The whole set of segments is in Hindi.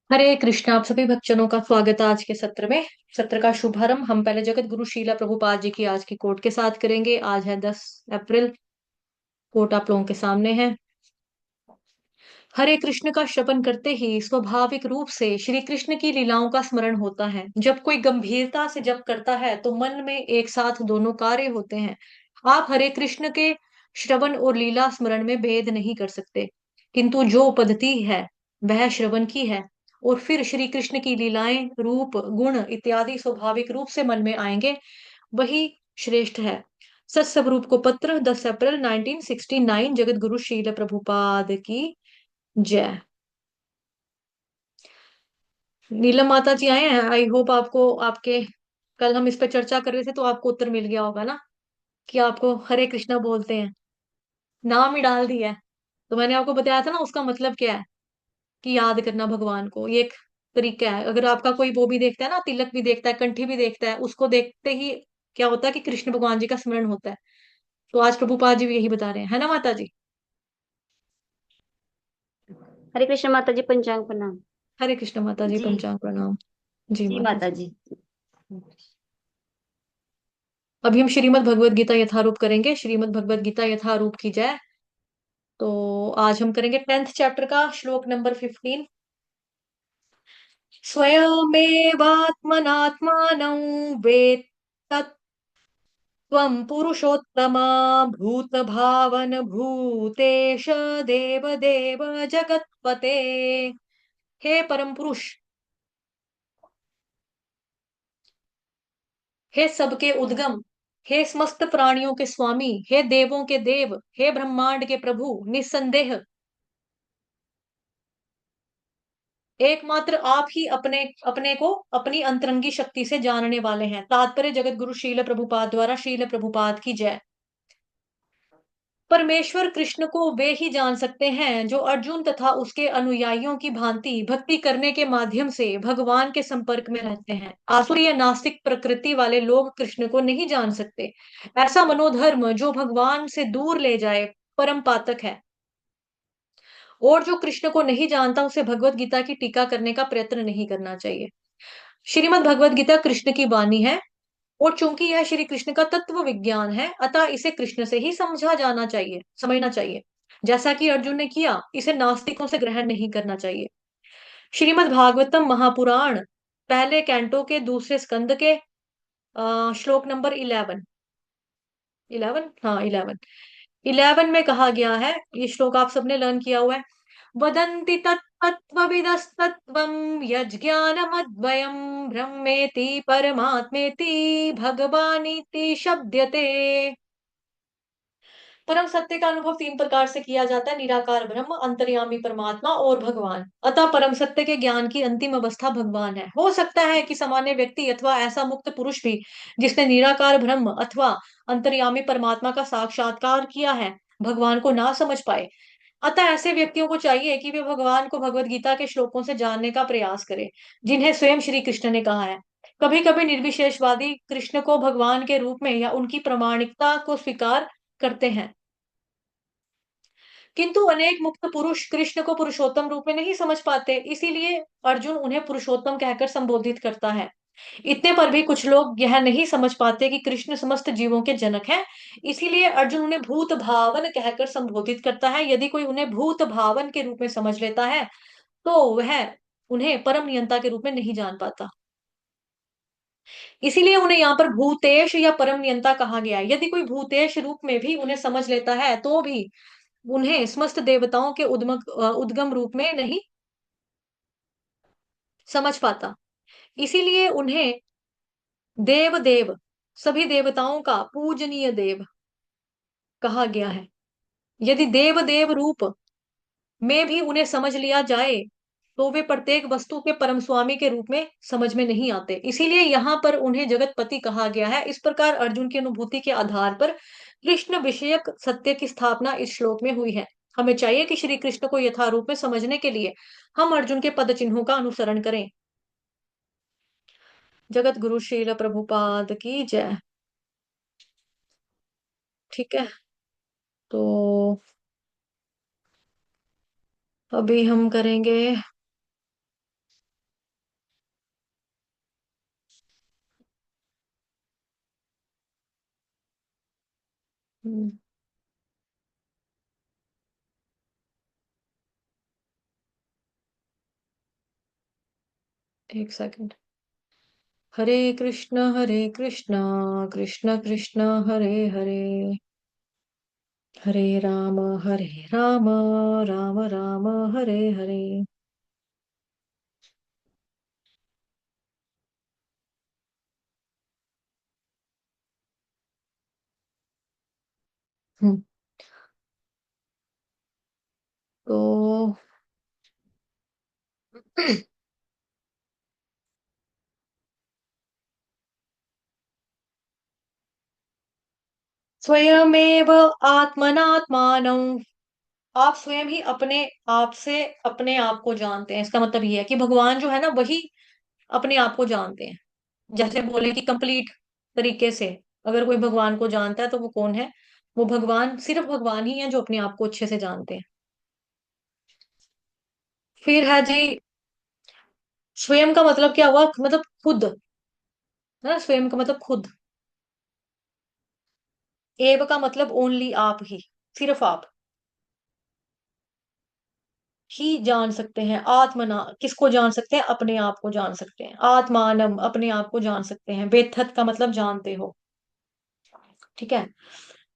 हरे कृष्णा। आप सभी भक्तजनों का स्वागत है आज के सत्र में। सत्र का शुभारंभ हम पहले जगत गुरु शीला प्रभुपाद जी की आज की कोट के साथ करेंगे। आज है 10 अप्रैल। कोट आप लोगों के सामने है। हरे कृष्ण का श्रवण करते ही स्वाभाविक रूप से श्री कृष्ण की लीलाओं का स्मरण होता है। जब कोई गंभीरता से जप करता है तो मन में एक साथ दोनों कार्य होते हैं। आप हरे कृष्ण के श्रवण और लीला स्मरण में भेद नहीं कर सकते, किंतु जो पद्धति है वह श्रवण की है और फिर श्री कृष्ण की लीलाएं, रूप, गुण इत्यादि स्वाभाविक रूप से मन में आएंगे, वही श्रेष्ठ है। सत्स्वरूप को पत्र 10 अप्रैल 1969। जगत गुरु शील प्रभुपाद की जय। नीलम माता जी आए हैं। आई होप आपको आपके कल हम इस पे चर्चा कर रहे थे तो आपको उत्तर मिल गया होगा ना कि आपको हरे कृष्णा बोलते हैं। नाम ही डाल दिया है। तो मैंने आपको बताया था ना उसका मतलब क्या है, कि याद करना भगवान को। ये एक तरीका है। अगर आपका कोई वो भी देखता है ना, तिलक भी देखता है, कंठी भी देखता है, उसको देखते ही क्या होता है कि कृष्ण भगवान जी का स्मरण होता है। तो आज प्रभुपाद जी भी यही बता रहे हैं, है ना माता जी। हरे कृष्ण माता जी, पंचांग प्रणाम। हरे कृष्ण माता जी, जी। पंचांग प्रणाम। जी जी माता माता जी। जी। अभी हम श्रीमद् भगवद गीता यथारूप करेंगे। श्रीमद् भगवद गीता यथारूप की जय। तो आज हम करेंगे 10th चैप्टर का श्लोक नंबर 15। स्वयमेवात्मनात्मानं वेत्तत्वं पुरुषोत्तमा भूतभावन भूतेश देवदेव जगत्पते। हे परम पुरुष, हे सबके उद्गम, हे समस्त प्राणियों के स्वामी, हे देवों के देव, हे ब्रह्मांड के प्रभु, निस्संदेह एकमात्र आप ही अपने अपने को अपनी अंतरंगी शक्ति से जानने वाले हैं। तात्पर्य जगत गुरु शील प्रभुपाद द्वारा। शील प्रभुपाद की जय। परमेश्वर कृष्ण को वे ही जान सकते हैं जो अर्जुन तथा उसके अनुयायियों की भांति भक्ति करने के माध्यम से भगवान के संपर्क में रहते हैं। आसुरी या नास्तिक प्रकृति वाले लोग कृष्ण को नहीं जान सकते। ऐसा मनोधर्म जो भगवान से दूर ले जाए परम पातक है, और जो कृष्ण को नहीं जानता उसे भगवत गीता की टीका करने का प्रयत्न नहीं करना चाहिए। श्रीमद् भगवत गीता कृष्ण की वाणी है, और चूंकि यह श्री कृष्ण का तत्व विज्ञान है, अतः इसे कृष्ण से ही समझना चाहिए। जैसा कि अर्जुन ने किया, इसे नास्तिकों से ग्रहण नहीं करना चाहिए। श्रीमद् भागवतम महापुराण पहले कैंटो के दूसरे स्कंद के श्लोक नंबर 11। 11, हाँ 11। 11 में कहा गया है, ये श्लोक आप सबने लर्न किया हुआ है। वदन्ति तत्त्वविदस्तत्त्वं यज्ञानमद्वयं ब्रह्मेति परमात्मेति भगवानीति शब्दते। परम सत्य का अनुभव तीन प्रकार से किया जाता है: निराकार ब्रह्म, अंतर्यामी परमात्मा और भगवान। अतः परम सत्य के ज्ञान की अंतिम अवस्था भगवान है। हो सकता है कि सामान्य व्यक्ति अथवा ऐसा मुक्त पुरुष भी जिसने निराकार ब्रह्म अथवा अंतर्यामी परमात्मा का साक्षात्कार किया है, भगवान को ना समझ पाए। अतः ऐसे व्यक्तियों को चाहिए कि वे भगवान को भगवत गीता के श्लोकों से जानने का प्रयास करें, जिन्हें स्वयं श्री कृष्ण ने कहा है। कभी कभी निर्विशेषवादी कृष्ण को भगवान के रूप में या उनकी प्रामाणिकता को स्वीकार करते हैं, किंतु अनेक मुक्त पुरुष कृष्ण को पुरुषोत्तम रूप में नहीं समझ पाते। इसीलिए अर्जुन उन्हें पुरुषोत्तम कहकर संबोधित करता है। इतने पर भी कुछ लोग यह नहीं समझ पाते कि कृष्ण समस्त जीवों के जनक हैं। इसीलिए अर्जुन उन्हें भूत भावन कहकर संबोधित करता है। यदि कोई उन्हें भूत भावन के रूप में समझ लेता है तो वह उन्हें परम नियंता के रूप में नहीं जान पाता। इसीलिए उन्हें यहाँ पर भूतेश या परम नियंता कहा गया है। यदि कोई भूतेश रूप में भी उन्हें समझ लेता है तो भी उन्हें समस्त देवताओं के उद्गम रूप में नहीं समझ पाता। इसीलिए उन्हें देव देव, सभी देवताओं का पूजनीय देव कहा गया है। यदि देव देव रूप में भी उन्हें समझ लिया जाए तो वे प्रत्येक वस्तु के परम स्वामी के रूप में समझ में नहीं आते। इसीलिए यहाँ पर उन्हें जगतपति कहा गया है। इस प्रकार अर्जुन की अनुभूति के आधार पर कृष्ण विषयक सत्य की स्थापना इस श्लोक में हुई है। हमें चाहिए कि श्री कृष्ण को यथारूप में समझने के लिए हम अर्जुन के पद चिन्हों का अनुसरण करें। जगत गुरु श्रील प्रभुपाद की जय। ठीक है। तो अभी हम करेंगे हम्म, एक सेकंड। हरे कृष्णा कृष्ण कृष्ण हरे हरे, हरे राम हरे राम, राम राम हरे हरे। हम्म, तो स्वयमेव आत्मनात्मानं, आप स्वयं ही अपने आप से अपने आप को जानते हैं। इसका मतलब ये है कि भगवान जो है ना, वही अपने आप को जानते हैं। जैसे बोले कि कंप्लीट तरीके से अगर कोई भगवान को जानता है तो वो कौन है? वो भगवान, सिर्फ भगवान ही है जो अपने आप को अच्छे से जानते हैं। फिर है जी, स्वयं का मतलब क्या हुआ? मतलब खुद, है ना? स्वयं का मतलब खुद। एव का मतलब ओनली, आप ही, सिर्फ आप ही जान सकते हैं। आत्मना किसको जान सकते हैं? अपने आप को जान सकते हैं। आत्मानम अपने आप को जान सकते हैं। वेत्थत का मतलब जानते हो। ठीक है।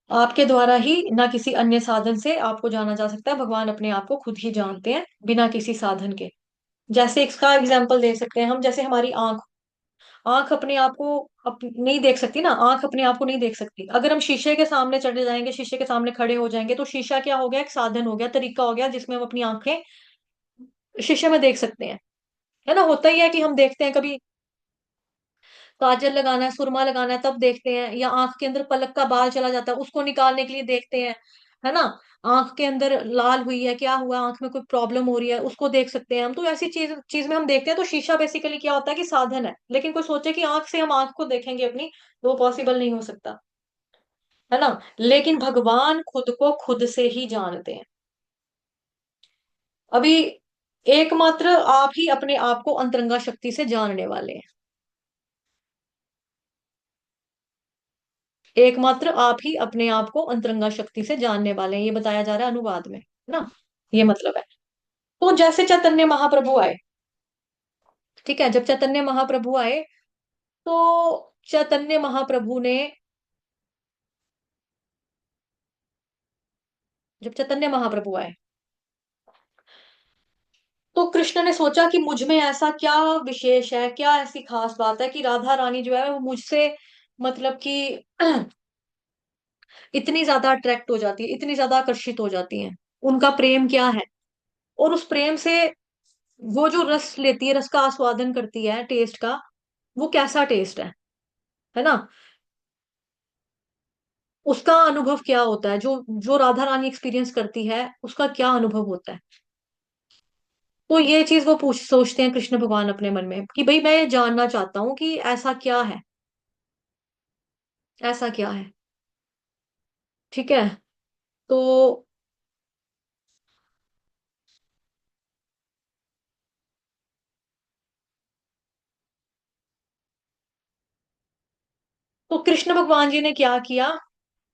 आपके द्वारा ही, ना किसी अन्य साधन से आपको जाना जा सकता है। भगवान अपने आप को खुद ही जानते हैं बिना किसी साधन के। जैसे इसका एग्जाम्पल दे सकते हैं हम, जैसे हमारी आंख, आंख अपने आप को नहीं देख सकती ना। आंख अपने आप को नहीं देख सकती। अगर हम शीशे के सामने चले जाएंगे, शीशे के सामने खड़े हो जाएंगे, तो शीशा क्या हो गया? एक साधन हो गया, तरीका हो गया जिसमें हम अपनी आंखें शीशे में देख सकते हैं। है ना? होता ही है कि हम देखते हैं कभी काजल लगाना है, सुरमा लगाना है, तब देखते हैं। या आंख के अंदर पलक का बाल चला जाता है, उसको निकालने के लिए देखते हैं। है ना? आंख के अंदर लाल हुई है, क्या हुआ, आंख में कोई प्रॉब्लम हो रही है, उसको देख सकते हैं हम। तो ऐसी चीज चीज में हम देखते हैं। तो शीशा बेसिकली क्या होता है कि साधन है। लेकिन कोई सोचे कि आंख से हम आंख को देखेंगे अपनी, तो वो पॉसिबल नहीं हो सकता। है ना? लेकिन भगवान खुद को खुद से ही जानते हैं। अभी एकमात्र आप ही अपने आप को अंतरंगा शक्ति से जानने वाले हैं। एकमात्र आप ही अपने आप को अंतरंगा शक्ति से जानने वाले हैं, ये बताया जा रहा है अनुवाद में, है ना? ये मतलब है। तो जैसे चैतन्य महाप्रभु आए, ठीक है, जब चैतन्य महाप्रभु आए, तो चैतन्य महाप्रभु ने, जब चैतन्य महाप्रभु आए, तो कृष्ण ने सोचा कि मुझ में ऐसा क्या विशेष है, क्या ऐसी खास बात है कि राधा रानी जो है वो मुझसे, मतलब कि इतनी ज्यादा अट्रैक्ट हो जाती है, इतनी ज्यादा आकर्षित हो जाती हैं। उनका प्रेम क्या है? और उस प्रेम से वो जो रस लेती है, रस का आस्वादन करती है, टेस्ट का, वो कैसा टेस्ट है ना? उसका अनुभव क्या होता है? जो जो राधा रानी एक्सपीरियंस करती है, उसका क्या अनुभव होता है? तो ये चीज वो पूछ सोचते हैं कृष्ण भगवान अपने मन में कि भाई मैं ये जानना चाहता हूँ कि ऐसा क्या है, ऐसा क्या है। ठीक है। तो कृष्ण भगवान जी ने क्या किया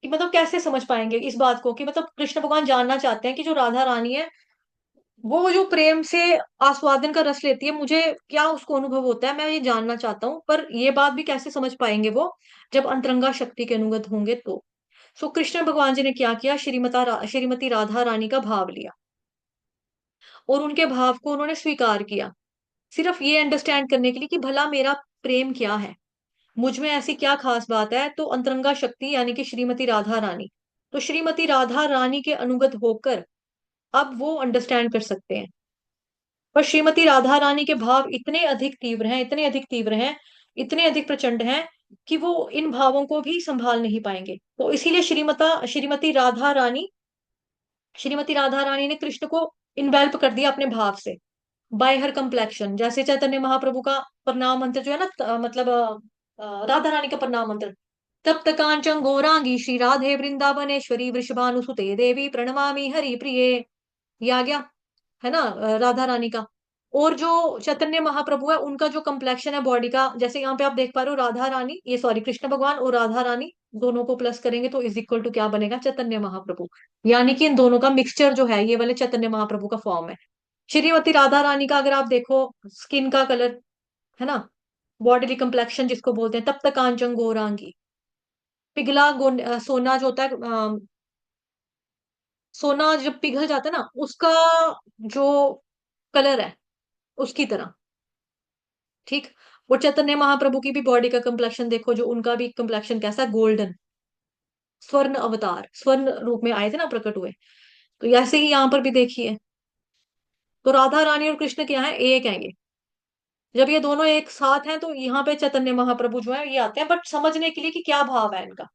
कि मतलब कैसे समझ पाएंगे इस बात को कि मतलब कृष्ण भगवान जानना चाहते हैं कि जो राधा रानी है, वो जो प्रेम से आस्वादन का रस लेती है, मुझे क्या उसको अनुभव होता है, मैं ये जानना चाहता हूँ। पर ये बात भी कैसे समझ पाएंगे वो, जब अंतरंगा शक्ति के अनुगत होंगे तो। सो कृष्ण भगवान जी ने क्या किया? श्रीमती राधा रानी का भाव लिया, और उनके भाव को उन्होंने स्वीकार किया, सिर्फ ये अंडरस्टैंड करने के लिए कि भला मेरा प्रेम क्या है, मुझ में ऐसी क्या खास बात है। तो अंतरंगा शक्ति यानी कि श्रीमती राधा रानी, तो श्रीमती राधा रानी के अनुगत होकर अब वो अंडरस्टैंड कर सकते हैं। पर श्रीमती राधा रानी के भाव इतने अधिक तीव्र हैं, इतने अधिक तीव्र हैं, इतने अधिक प्रचंड हैं कि वो इन भावों को भी संभाल नहीं पाएंगे। तो इसीलिए श्रीमती राधा रानी ने कृष्ण को इन्वेल्प कर दिया अपने भाव से, बाय हर कंप्लेक्शन। जैसे चैतन्य महाप्रभु का प्रणाम मंत्र जो है ना, मतलब राधा रानी का प्रणाम मंत्र, तप्त कांचन गौरांगी श्री राधे वृंदावनेश्वरी वृषभानुसुते देवी प्रणमामि हरि प्रिये। ये आ गया, है ना? राधा रानी का। और जो चैतन्य महाप्रभु है उनका जो कम्प्लेक्शन है बॉडी का, जैसे यहाँ पे आप देख पा रहे हो, राधा रानी, ये सॉरी कृष्ण भगवान और राधा रानी दोनों को प्लस करेंगे तो इज इक्वल टू क्या बनेगा, चैतन्य महाप्रभु। यानी कि इन दोनों का मिक्सचर जो है ये वाले चैतन्य महाप्रभु का फॉर्म है। श्रीमती राधा रानी का अगर आप देखो, स्किन का कलर, है ना, बॉडी कम्प्लेक्शन जिसको बोलते हैं, तब तक कांचन गौरांगी, पिघला सोना जो होता है, सोना जब पिघल जाता है ना उसका जो कलर है, उसकी तरह। ठीक। और चैतन्य महाप्रभु की भी बॉडी का कंप्लेक्शन देखो, जो उनका भी कंप्लेक्शन कैसा, गोल्डन, स्वर्ण अवतार, स्वर्ण रूप में आए थे ना, प्रकट हुए। तो ऐसे ही यहाँ पर भी देखिए, तो राधा रानी और कृष्ण क्या है, एक है ये। जब ये दोनों एक साथ हैं तो यहाँ पे चैतन्य महाप्रभु जो है ये आते हैं, बट समझने के लिए कि क्या भाव है इनका,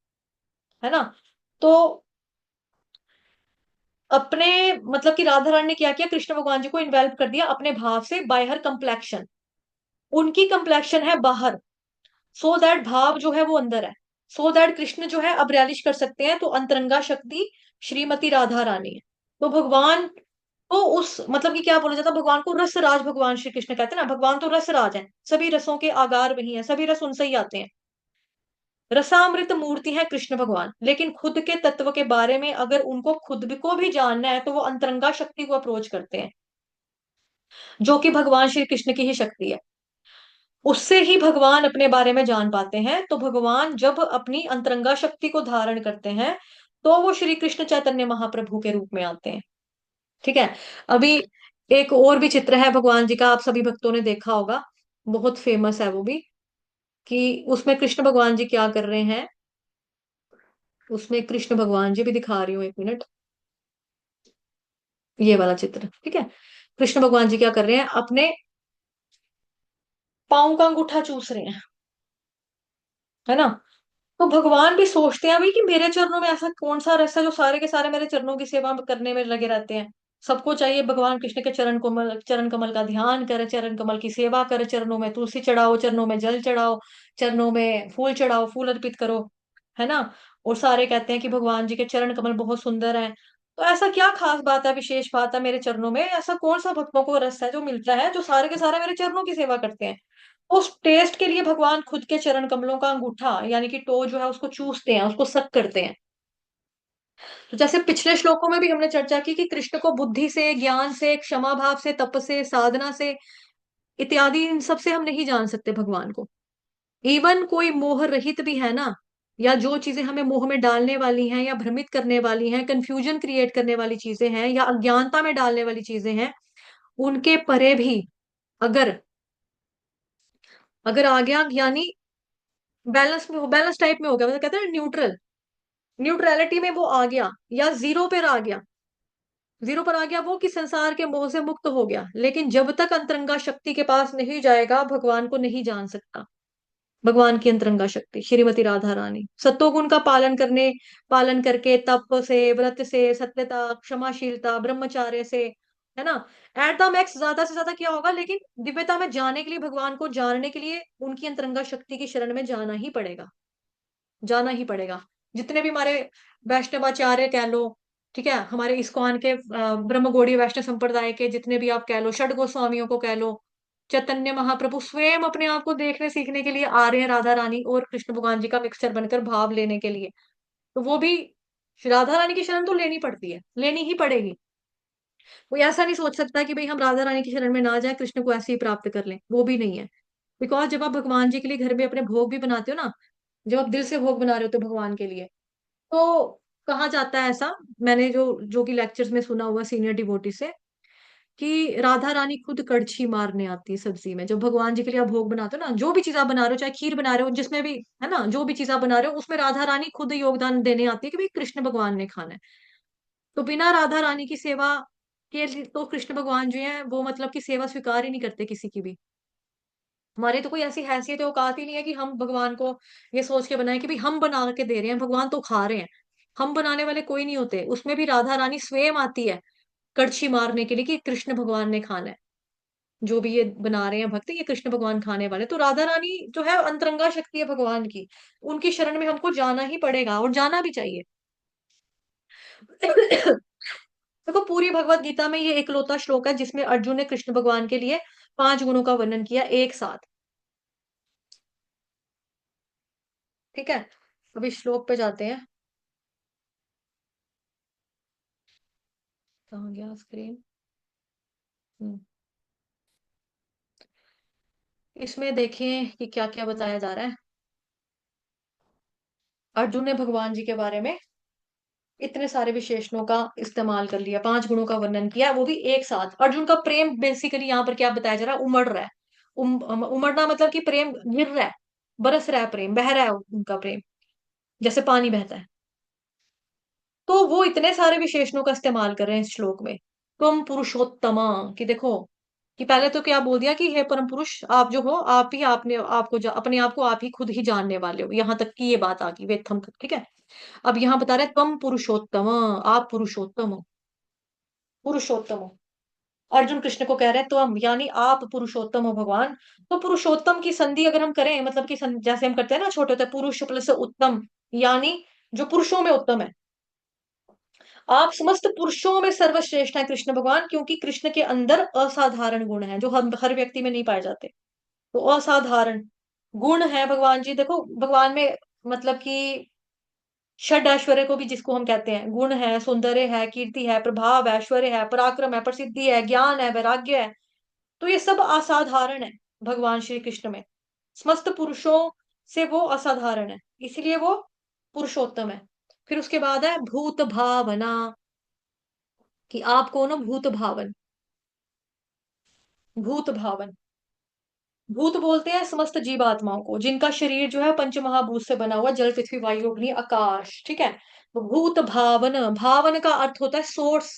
है ना। तो अपने मतलब कि राधा रानी ने क्या किया, कृष्ण भगवान जी को इन्वेल्व कर दिया अपने भाव से, बाय हर कंप्लेक्शन। उनकी कंप्लेक्शन है बाहर, सो दैट भाव जो है वो अंदर है, सो दैट कृष्ण जो है अब रियलिश कर सकते हैं। तो अंतरंगा शक्ति श्रीमती राधा रानी है। तो भगवान को उस मतलब कि क्या बोला जाता है, भगवान को रस राज भगवान श्री कृष्ण कहते हैं ना, भगवान तो रस राज है, सभी रसों के आगार वही है, सभी रस उनसे ही आते हैं। रसामृत मूर्ति है कृष्ण भगवान, लेकिन खुद के तत्व के बारे में अगर उनको खुद भी को भी जानना है तो वो अंतरंगा शक्ति को अप्रोच करते हैं, जो कि भगवान श्री कृष्ण की ही शक्ति है। उससे ही भगवान अपने बारे में जान पाते हैं। तो भगवान जब अपनी अंतरंगा शक्ति को धारण करते हैं तो वो श्री कृष्ण चैतन्य महाप्रभु के रूप में आते हैं। ठीक है। अभी एक और भी चित्र है भगवान जी का, आप सभी भक्तों ने देखा होगा, बहुत फेमस है वो भी, कि उसमें कृष्ण भगवान जी क्या कर रहे हैं। उसमें कृष्ण भगवान जी भी दिखा रही हूँ, एक मिनट, ये वाला चित्र, ठीक है। कृष्ण भगवान जी क्या कर रहे हैं, अपने पाँव का अंगूठा चूस रहे हैं, है ना। तो भगवान भी सोचते हैं भाई कि मेरे चरणों में ऐसा कौन सा रहस्य है जो सारे के सारे मेरे चरणों की सेवा करने में लगे रहते हैं। सबको चाहिए भगवान कृष्ण के चरण कमल का ध्यान करे, चरण कमल की सेवा करे, चरणों में तुलसी चढ़ाओ, चरणों में जल चढ़ाओ, चरणों में फूल चढ़ाओ, फूल अर्पित करो, है ना। और सारे कहते हैं कि भगवान जी के चरण कमल बहुत सुंदर है। तो ऐसा क्या खास बात है, विशेष बात है मेरे चरणों में, ऐसा कौन सा भक्तों को रस है जो मिलता है, जो सारे के सारे मेरे चरणों की सेवा करते हैं। उस टेस्ट के लिए भगवान खुद के चरण कमलों का अंगूठा यानी कि टो जो है उसको चूसते हैं, उसको सक करते हैं। तो जैसे पिछले श्लोकों में भी हमने चर्चा की कि कृष्ण को बुद्धि से, ज्ञान से, क्षमा भाव से, तप से, साधना से इत्यादि, इन सब से हम नहीं जान सकते भगवान को। इवन कोई मोह रहित भी है ना, या जो चीजें हमें मोह में डालने वाली हैं या भ्रमित करने वाली हैं, कंफ्यूजन क्रिएट करने वाली चीजें हैं या अज्ञानता में डालने वाली चीजें हैं, उनके परे भी अगर अगर आ गया, यानी बैलेंस में हो, बैलेंस टाइप में हो गया, मतलब कहते हैं न्यूट्रल, न्यूट्रलिटी में वो आ गया, या जीरो पर आ गया, जीरो पर आ गया वो कि संसार के मोह से मुक्त हो गया, लेकिन जब तक अंतरंगा शक्ति के पास नहीं जाएगा भगवान को नहीं जान सकता। भगवान की अंतरंगा शक्ति श्रीमती राधा रानी सत्वगुण का पालन करके, तप से, व्रत से, सत्यता, क्षमाशीलता, ब्रह्मचार्य से, है ना, एट द मैक्स ज्यादा से ज्यादा क्या होगा, लेकिन दिव्यता में जाने के लिए, भगवान को जानने के लिए उनकी अंतरंगा शक्ति की शरण में जाना ही पड़ेगा, जाना ही पड़ेगा। जितने भी हमारे वैष्णवाचार्य कह लो, ठीक है, हमारे इस्कॉन के ब्रह्मगौड़ी वैष्णव संप्रदाय के जितने भी आप कह लो, षड गोस्वामियों को कह लो, चैतन्य महाप्रभु स्वयं अपने आप को देखने सीखने के लिए आ रहे हैं राधा रानी और कृष्ण भगवान जी का मिक्सचर बनकर भाव लेने के लिए। तो वो भी राधा रानी की शरण तो लेनी पड़ती है, लेनी ही पड़ेगी। कोई ऐसा नहीं सोच सकता कि भाई हम राधा रानी की शरण में ना जाए, कृष्ण को ऐसे ही प्राप्त कर लें, वो भी नहीं है। बिकॉज जब आप भगवान जी के लिए घर में अपने भोग भी बनाते हो ना, जब आप दिल से भोग बना रहे हो तो भगवान के लिए, तो कहा जाता है ऐसा, मैंने जो जो कि लेक्चर्स में सुना हुआ सीनियर डिवोटी से, कि राधा रानी खुद कड़छी मारने आती है सब्जी में। जब भगवान जी के लिए आप भोग बनाते हो ना, जो भी चीज आप बना रहे हो, चाहे खीर बना रहे हो, जिसमें भी, है ना, जो भी चीज आप बना रहे हो उसमें राधा रानी खुद योगदान देने आती है कि भाई कृष्ण भगवान ने खाना है। तो बिना राधा रानी की सेवा के तो कृष्ण भगवान जो है वो मतलब कि सेवा स्वीकार ही नहीं करते किसी की भी। हमारी तो कोई ऐसी हैसियत है, औकात ही नहीं है कि हम भगवान को ये सोच के बनाए कि भाई हम बना के दे रहे हैं, भगवान तो खा रहे हैं। हम बनाने वाले कोई नहीं होते, उसमें भी राधा रानी स्वयं आती है कड़छी मारने के लिए कि कृष्ण भगवान ने खाना है। जो भी ये बना रहे हैं भक्त, ये कृष्ण भगवान खाने वाले। तो राधा रानी जो है अंतरंगा शक्ति है भगवान की, उनकी शरण में हमको जाना ही पड़ेगा और जाना भी चाहिए। देखो पूरी भगवत गीता में ये एकलौता श्लोक है जिसमें अर्जुन ने कृष्ण भगवान के लिए 5 गुणों का वर्णन किया एक साथ। ठीक है, अभी श्लोक पे जाते हैं। कहाँ गया स्क्रीन। हम्म, इसमें देखें कि क्या क्या बताया जा रहा है। अर्जुन ने भगवान जी के बारे में इतने सारे विशेषणों का इस्तेमाल कर लिया, 5 गुणों का वर्णन किया, वो भी एक साथ। अर्जुन का प्रेम बेसिकली यहाँ पर क्या बताया जा रहा है, उमड़ रहा है। उमड़ना मतलब कि प्रेम गिर रहा है, बरस रहा है प्रेम, बह रहा है उनका प्रेम, जैसे पानी बहता है। तो वो इतने सारे विशेषणों का इस्तेमाल कर रहे हैं इस श्लोक में। तुम पुरुषोत्तमा, कि देखो कि पहले तो क्या बोल दिया कि हे परम पुरुष, आप जो हो, आप ही आपने आपको अपने आप को आप ही खुद ही जानने वाले हो, यहाँ तक की ये बात आ गई वेत्थम तक। ठीक है, अब यहाँ बता रहे तुम पुरुषोत्तम, आप पुरुषोत्तम हो, पुरुषोत्तम हो। अर्जुन कृष्ण को कह रहे हैं तुम, यानी आप पुरुषोत्तम हो भगवान। तो पुरुषोत्तम की संधि अगर हम करें, मतलब कि जैसे हम करते हैं ना, छोटे होते हैं पुरुष प्लस उत्तम, यानी जो पुरुषों में उत्तम है। आप समस्त पुरुषों में सर्वश्रेष्ठ हैं कृष्ण भगवान, क्योंकि कृष्ण के अंदर असाधारण गुण हैं जो हम हर व्यक्ति में नहीं पाए जाते। तो असाधारण गुण है भगवान जी, देखो भगवान में, मतलब कि षड ऐश्वर्य को भी जिसको हम कहते हैं, गुण है, सौंदर्य है, कीर्ति है, प्रभाव है, ऐश्वर्य है, पराक्रम है, प्रसिद्धि है, ज्ञान है, वैराग्य है। तो ये सब असाधारण है भगवान श्री कृष्ण में। समस्त पुरुषों से वो असाधारण है, इसलिए वो पुरुषोत्तम है। फिर उसके बाद है भूत भावना, कि आप कौन हो, भूत भावन। भूत भावन, भूत बोलते हैं समस्त जीवात्माओं को जिनका शरीर जो है पंच महाभूत से बना हुआ, जल पृथ्वी वायु अग्नि आकाश। ठीक है, तो भूत भावन, भावन का अर्थ होता है सोर्स।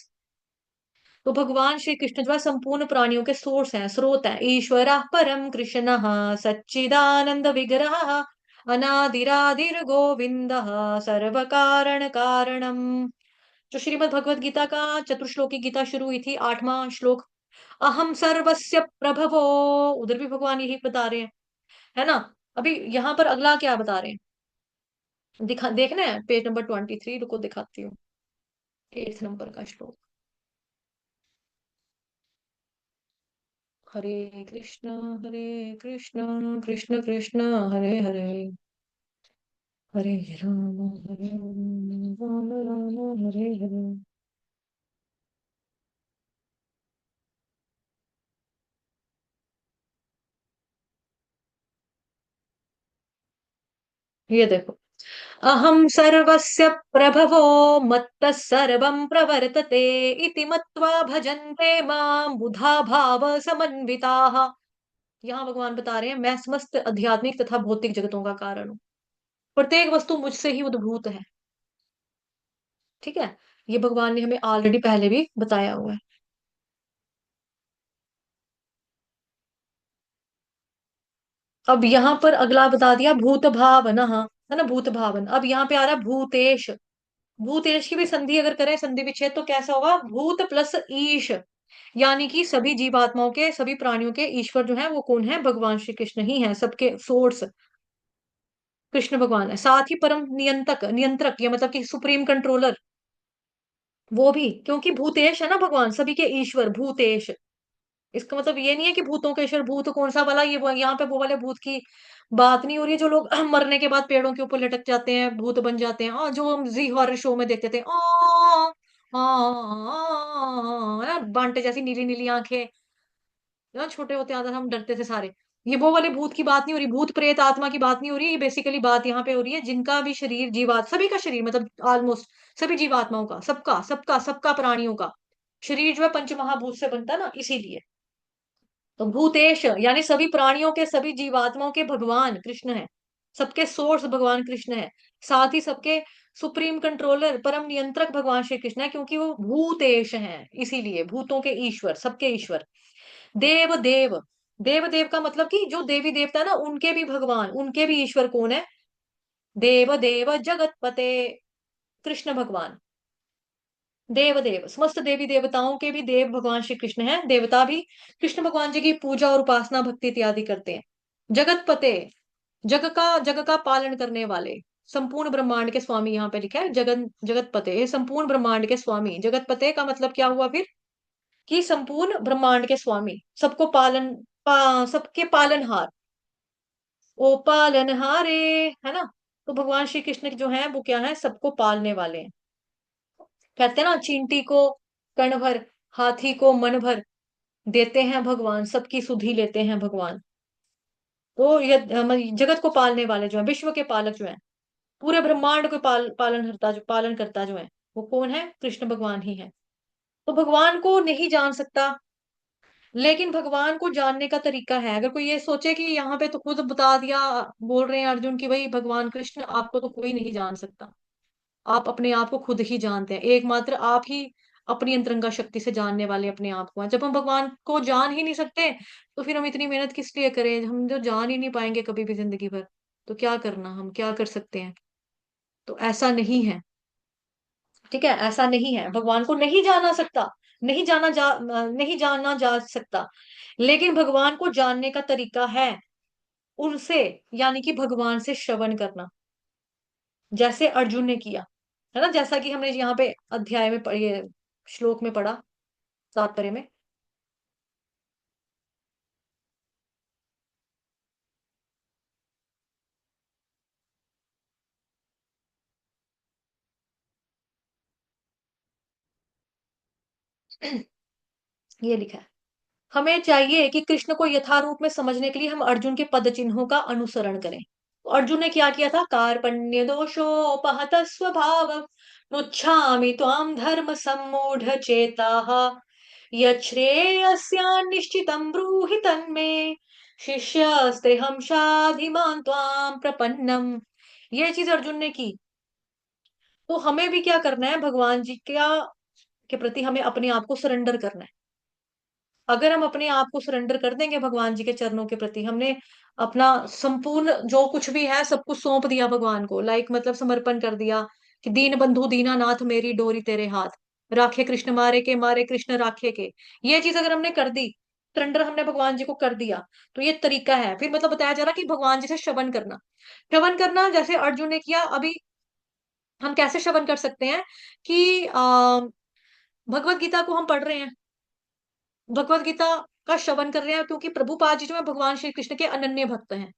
तो भगवान श्री कृष्ण जो है संपूर्ण प्राणियों के सोर्स हैं, स्रोत हैं। ईश्वर परम कृष्ण सच्चिदानंद विग्रह अनादिरादिर गोविंद सर्व कारण कारणम। जो श्रीमद् भगवत गीता का चतुर्श्लोकी गीता शुरू हुई थी, 8वां श्लोक, अहम सर्वस्य प्रभवो, उधर भी भगवान यही बता रहे हैं, है ना। अभी यहाँ पर अगला क्या बता रहे हैं, दिखा देखना है पेज नंबर 23, रुको दिखाती हूँ, 8 नंबर का श्लोक। हरे कृष्ण कृष्ण कृष्ण हरे हरे, हरे राम हरे राम राम राम हरे हरे। ये देखो, अहम सर्वस्य प्रभवो मत्तः सर्वं प्रवर्तते इति मत्वा भजन्ते मां बुधा भाव समन्विताः। यहाँ भगवान बता रहे हैं मैं समस्त आध्यात्मिक तथा भौतिक जगतों का कारण हूँ, प्रत्येक वस्तु मुझसे ही उद्भूत है। ठीक है, ये भगवान ने हमें ऑलरेडी पहले भी बताया हुआ है। अब यहाँ पर अगला बता दिया भूत भावन, हाँ, है ना, भूत भावन। अब यहाँ पे आ रहा है भूतेश। भूतेश की भी संधि अगर करें, संधि विच्छेद, तो कैसा होगा, भूत प्लस ईश, यानी कि सभी जीवात्माओं के, सभी प्राणियों के ईश्वर जो है वो कौन है, भगवान श्री कृष्ण ही है, सबके सोर्स कृष्ण भगवान है। साथ ही परम नियंत्रक, नियंत्रक या मतलब कि सुप्रीम कंट्रोलर, वो भी, क्योंकि भूतेश है ना भगवान, सभी के ईश्वर भूतेश। इसका मतलब ये नहीं है कि भूतों के ईश्वर, भूत कौन सा वाला, ये यहाँ पे वो वाले भूत की बात नहीं हो रही है जो लोग मरने के बाद पेड़ों के ऊपर लटक जाते हैं, भूत बन जाते हैं, जो हम जी हॉरर शो में देखते थे, बांटे जैसी नीली नीली आंखें, ना छोटे होते आदर हम डरते थे सारे। ये वो वाले भूत की बात नहीं हो रही, भूत प्रेत आत्मा की बात नहीं हो रही, ये बेसिकली बात यहाँ पे हो रही है जिनका भी शरीर, जीवात सभी का शरीर, मतलब ऑलमोस्ट सभी जीवात्माओं का, सबका सबका सबका प्राणियों का शरीर जो है पंच महाभूत से बनता है ना, इसीलिए। तो भूतेश यानी सभी प्राणियों के, सभी जीवात्माओं के भगवान कृष्ण है, सबके सोर्स भगवान कृष्ण है। साथ ही सबके सुप्रीम कंट्रोलर, परम नियंत्रक भगवान श्री कृष्ण है, क्योंकि वो भूतेश हैं, इसीलिए भूतों के ईश्वर, सबके ईश्वर। देव देव, देव देव का मतलब कि जो देवी देवता है ना, उनके भी भगवान, उनके भी ईश्वर कौन है, देव देव जगतपते, कृष्ण भगवान। देव देव, समस्त देवी देवताओं के भी देव भगवान श्री कृष्ण हैं, देवता भी कृष्ण भगवान जी की पूजा और उपासना भक्ति इत्यादि करते हैं। जगत पते, जग का पालन करने वाले, संपूर्ण ब्रह्मांड के स्वामी, यहाँ पे लिखा है जगत जगत पते, ये संपूर्ण ब्रह्मांड के स्वामी। जगत पते का मतलब क्या हुआ फिर? कि संपूर्ण ब्रह्मांड के स्वामी, सबको सबके पालनहार, ओ पालनहारे, है ना। तो भगवान श्री कृष्ण जो है वो क्या है, सबको पालने वाले हैं। कहते हैं ना, चींटी को कण भर, हाथी को मन भर देते हैं भगवान, सबकी सुधि लेते हैं भगवान। तो ये जगत को पालने वाले जो है, विश्व के पालक जो है, पूरे ब्रह्मांड को पालन करता जो है, वो कौन है? कृष्ण भगवान ही है। तो भगवान को नहीं जान सकता, लेकिन भगवान को जानने का तरीका है। अगर कोई ये सोचे कि यहाँ पे तो खुद बता दिया, बोल रहे हैं अर्जुन की भाई भगवान कृष्ण आपको तो कोई नहीं जान सकता, आप अपने आप को खुद ही जानते हैं, एकमात्र आप ही अपनी अंतरंगा शक्ति से जानने वाले अपने आप को हैं। जब हम भगवान को जान ही नहीं सकते, तो फिर हम इतनी मेहनत किस लिए करें, हम जो जान ही नहीं पाएंगे कभी भी जिंदगी भर, तो क्या करना, हम क्या कर सकते हैं? तो ऐसा नहीं है, ठीक है, ऐसा नहीं है, भगवान को नहीं जाना सकता, नहीं जाना जा सकता, लेकिन भगवान को जानने का तरीका है उनसे, यानी कि भगवान से श्रवण करना, जैसे अर्जुन ने किया, है ना, जैसा कि हमने यहाँ पे अध्याय में ये श्लोक में पढ़ा, तात्पर्य में। ये लिखा है, हमें चाहिए कि कृष्ण को यथारूप में समझने के लिए हम अर्जुन के पद चिन्हों का अनुसरण करें। तो अर्जुन ने क्या किया था? कार्पण्य दोषोपहत स्वभाव, पृच्छामि त्वाम धर्म सम्मूढ़ चेताः, यच्छ्रेयस्यान्निश्चितं ब्रूहि तन्मे, शिष्यस्तेहं शाधिमान् त्वां प्रपन्नम। ये चीज अर्जुन ने की। तो हमें भी क्या करना है? भगवान जी क्या के प्रति हमें अपने आप को सरेंडर करना है। अगर हम अपने आप को सरेंडर कर देंगे भगवान जी के चरणों के प्रति, हमने अपना संपूर्ण जो कुछ भी है सब कुछ सौंप दिया भगवान को, लाइक मतलब समर्पण कर दिया कि दीन बंधु दीनानाथ मेरी डोरी तेरे हाथ, राखे कृष्ण मारे कृष्ण राखे के, ये चीज अगर हमने कर दी, सरेंडर हमने भगवान जी को कर दिया, तो ये तरीका है। फिर मतलब बताया जा रहा कि भगवान जी से श्रवण करना, श्रवण करना जैसे अर्जुन ने किया। अभी हम कैसे श्रवण कर सकते हैं कि भगवत गीता को हम पढ़ रहे हैं, भगवत गीता का श्रवण कर रहे हैं, क्योंकि प्रभुपाद जी जो है भगवान श्री कृष्ण के अनन्य भक्त हैं,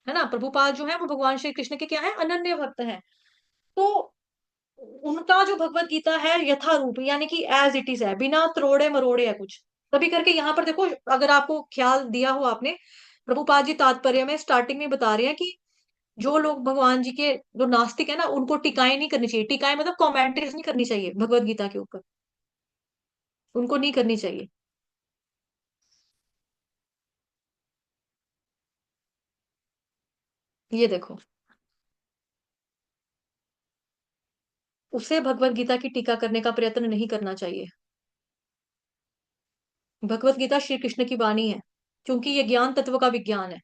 है ना। प्रभुपाद जो है वो भगवान श्री कृष्ण के क्या है? अनन्य भक्त हैं। तो उनका जो भगवत गीता है यथारूप, यानी कि एज इट इज है, बिना त्रोड़े मरोड़े है कुछ। तभी करके यहाँ पर देखो, अगर आपको ख्याल दिया हो आपने, प्रभुपाद जी तात्पर्य में स्टार्टिंग में बता रहे हैं कि जो लोग भगवान जी के जो नास्तिक है ना, उनको टिकाएं नहीं करनी चाहिए। टिकाएं मतलब कॉमेंट्रीज नहीं करनी चाहिए भगवत गीता के ऊपर, उनको नहीं करनी चाहिए। ये देखो, उसे भगवत गीता की टीका करने का प्रयत्न नहीं करना चाहिए। भगवत गीता श्री कृष्ण की वाणी है, क्योंकि ये ज्ञान तत्व का विज्ञान है।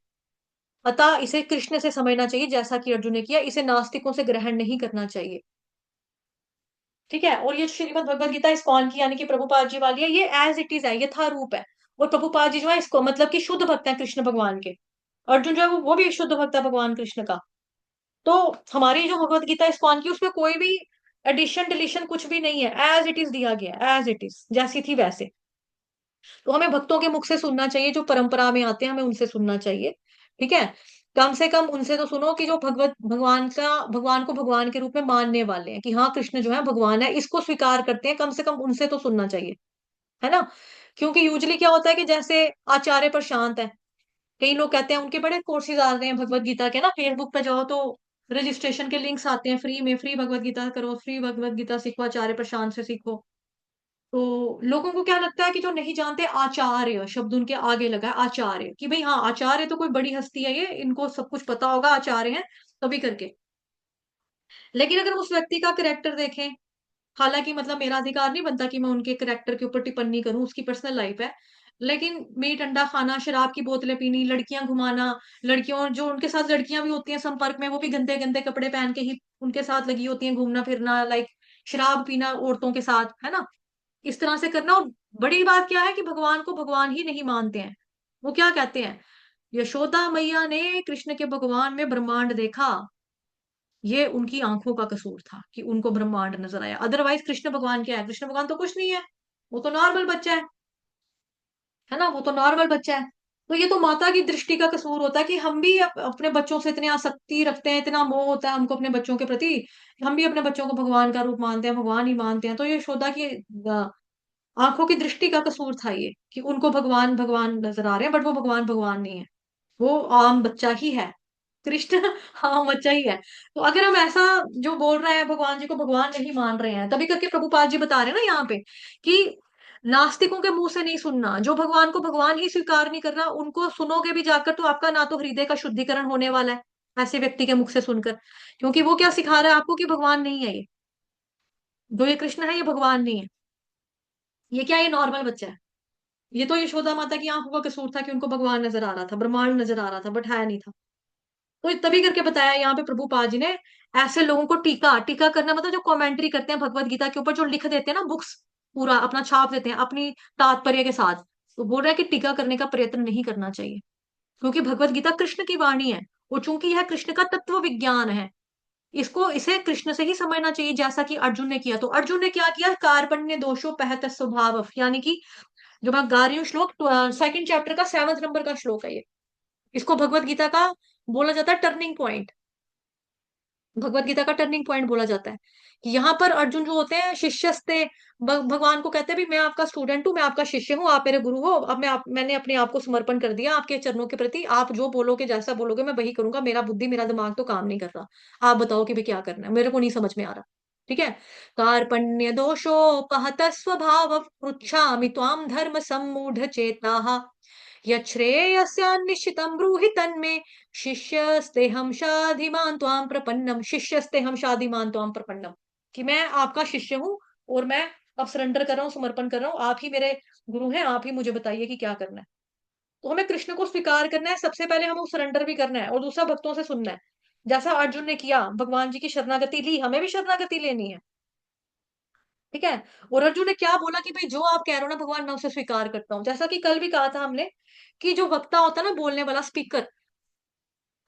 अतः इसे कृष्ण से समझना चाहिए, जैसा कि अर्जुन ने किया। इसे नास्तिकों से ग्रहण नहीं करना चाहिए, ठीक है। और ये श्रीमद् भगवत गीता इस्कॉन की, यानी कि प्रभुपाद जी वाली है, ये एज इट इज है, यथारूप है। और प्रभुपाद जी जो है इसको मतलब कि शुद्ध भक्त है कृष्ण भगवान के। अर्जुन जो है वो भी शुद्ध भक्त है भगवान कृष्ण का। तो हमारी जो भगवत गीता इस्कॉन की, उसमें कोई भी एडिशन डिलीशन कुछ भी नहीं है, एज इट इज दिया गया, एज इट इज जैसी थी वैसे। तो हमें भक्तों के मुख से सुनना चाहिए, जो परंपरा में आते हैं हमें उनसे सुनना चाहिए, ठीक है। कम से कम उनसे तो सुनो कि जो भगवान को भगवान के रूप में मानने वाले हैं, कि हाँ कृष्ण जो है भगवान है, इसको स्वीकार करते हैं, कम से कम उनसे तो सुनना चाहिए, है ना। क्योंकि यूजली क्या होता है कि जैसे आचार्य प्रशांत है, कई लोग कहते हैं उनके बड़े कोर्सेज आ रहे हैं भगवत गीता के ना, फेसबुक पे जाओ तो रजिस्ट्रेशन के लिंक्स आते हैं फ्री में, फ्री भगवत गीता करो, फ्री भगवत गीता सीखो, आचार्य प्रशांत से सीखो। तो लोगों को क्या लगता है कि जो नहीं जानते, आचार्य शब्द उनके आगे लगा है, आचार्य, कि भाई हाँ आचार्य तो कोई बड़ी हस्ती है, ये इनको सब कुछ पता होगा, आचार्य हैं तभी करके। लेकिन अगर उस व्यक्ति का करेक्टर देखें, हालांकि मतलब मेरा अधिकार नहीं बनता कि मैं उनके करेक्टर के ऊपर टिप्पणी करूं, उसकी पर्सनल लाइफ है, लेकिन मीट अंडा खाना, शराब की बोतलें पीनी, लड़कियां घुमाना, लड़कियों जो उनके साथ लड़कियां भी होती हैं संपर्क में, वो भी गंदे गंदे कपड़े पहन के ही उनके साथ लगी होती हैं, घूमना फिरना, लाइक शराब पीना औरतों के साथ, है ना, इस तरह से करना। और बड़ी बात क्या है कि भगवान को भगवान ही नहीं मानते हैं। वो क्या कहते हैं? यशोदा मैया ने कृष्ण के भगवान में ब्रह्मांड देखा, ये उनकी आंखों का कसूर था कि उनको ब्रह्मांड नजर आया। अदरवाइज कृष्ण भगवान क्या है? कृष्ण भगवान तो कुछ नहीं है, वो तो नॉर्मल बच्चा है ना, वो तो नॉर्मल बच्चा है। तो ये तो माता की दृष्टि का कसूर होता है कि हम भी अपने बच्चों से इतनी आसक्ति रखते हैं, इतना मोह होता है हमको अपने बच्चों के प्रति, हम भी अपने बच्चों को भगवान का रूप मानते हैं, भगवान ही मानते हैं। तो ये यशोदा की आंखों की दृष्टि का कसूर था ये, कि उनको भगवान भगवान नजर आ रहे हैं, बट वो भगवान भगवान नहीं है, वो आम बच्चा ही है। कृष्ण आम बच्चा ही है। तो अगर हम ऐसा जो बोल रहे हैं भगवान जी को भगवान नहीं मान रहे हैं, तभी करके प्रभुपाद जी बता रहे हैं ना यहाँ पे कि नास्तिकों के मुंह से नहीं सुनना, जो भगवान को भगवान ही स्वीकार नहीं कर रहा उनको सुनोगे भी जाकर तो आपका ना तो हृदय का शुद्धिकरण होने वाला है ऐसे व्यक्ति के मुख से सुनकर। क्योंकि वो क्या सिखा रहा है आपको कि भगवान नहीं है ये, जो ये कृष्ण है ये भगवान नहीं है, ये क्या, ये नॉर्मल बच्चा है। ये तो यशोदा माता की आंखों का कसूर था कि उनको भगवान नजर आ रहा था, ब्रह्मांड नजर आ रहा था, बट है नहीं था। तो तभी करके बताया यहाँ पे प्रभुपाद जी ने, ऐसे लोगों को टीका टीका करना मतलब जो कमेंट्री करते हैं भगवत गीता के ऊपर, जो लिख देते हैं ना बुक्स, पूरा अपना छाप देते हैं अपनी तात्पर्य के साथ, तो बोल रहा है कि टीका करने का प्रयत्न नहीं करना चाहिए, क्योंकि भगवत गीता कृष्ण की वाणी है, और चूंकि यह कृष्ण का तत्व विज्ञान है, इसको इसे कृष्ण से ही समझना चाहिए, जैसा कि अर्जुन ने किया। तो अर्जुन ने क्या किया? कार्पण्य दोषो पहत स्वभाव, यानी कि जो मैं गा रही हूँ श्लोक, सेकंड चैप्टर का 7 नंबर का श्लोक है ये। इसको भगवत गीता का बोला जाता है टर्निंग पॉइंट, भगवत गीता का टर्निंग पॉइंट बोला जाता है कि यहाँ पर अर्जुन जो होते हैं शिष्यस्ते, भगवान को कहते हैं भी मैं आपका स्टूडेंट हूँ, मैं आपका शिष्य हूँ, आप मेरे गुरु हो, अब मैंने अपने आप को समर्पण कर दिया आपके चरणों के प्रति, आप जो बोलोगे जैसा बोलोगे मैं वही करूंगा, मेरा बुद्धि मेरा दिमाग तो काम नहीं कर रहा, आप बताओ कि भी क्या करना है, मेरे को नहीं समझ में आ रहा। ठीक है। कार्पण्य दोषोपहत स्वभाव पृच्छामि त्वाम धर्म सम्मूढ़ चेताः यच्छ्रेयस्यान्निश्चितं ब्रूहि तन्मे शिष्यस्तेहं शाधिमान् त्वां प्रपन्नम, शिष्यस्तेहं शाधिमान् त्वां प्रपन्नम, कि मैं आपका शिष्य हूँ और मैं अब सरेंडर कर रहा हूँ, समर्पण कर रहा हूँ, आप ही मेरे गुरु हैं, आप ही मुझे बताइए कि क्या करना है। तो हमें कृष्ण को स्वीकार करना है सबसे पहले, हमें सरेंडर भी करना है, और दूसरा भक्तों से सुनना है, जैसा अर्जुन ने किया, भगवान जी की शरणागति ली, हमें भी शरणागति लेनी है। ठीक है। और अर्जुन ने क्या बोला कि भाई जो आप कह रहे हो ना भगवान, मैं उसे स्वीकार करता हूँ, जैसा कि कल भी कहा था हमने कि जो वक्ता होता है ना, बोलने वाला स्पीकर,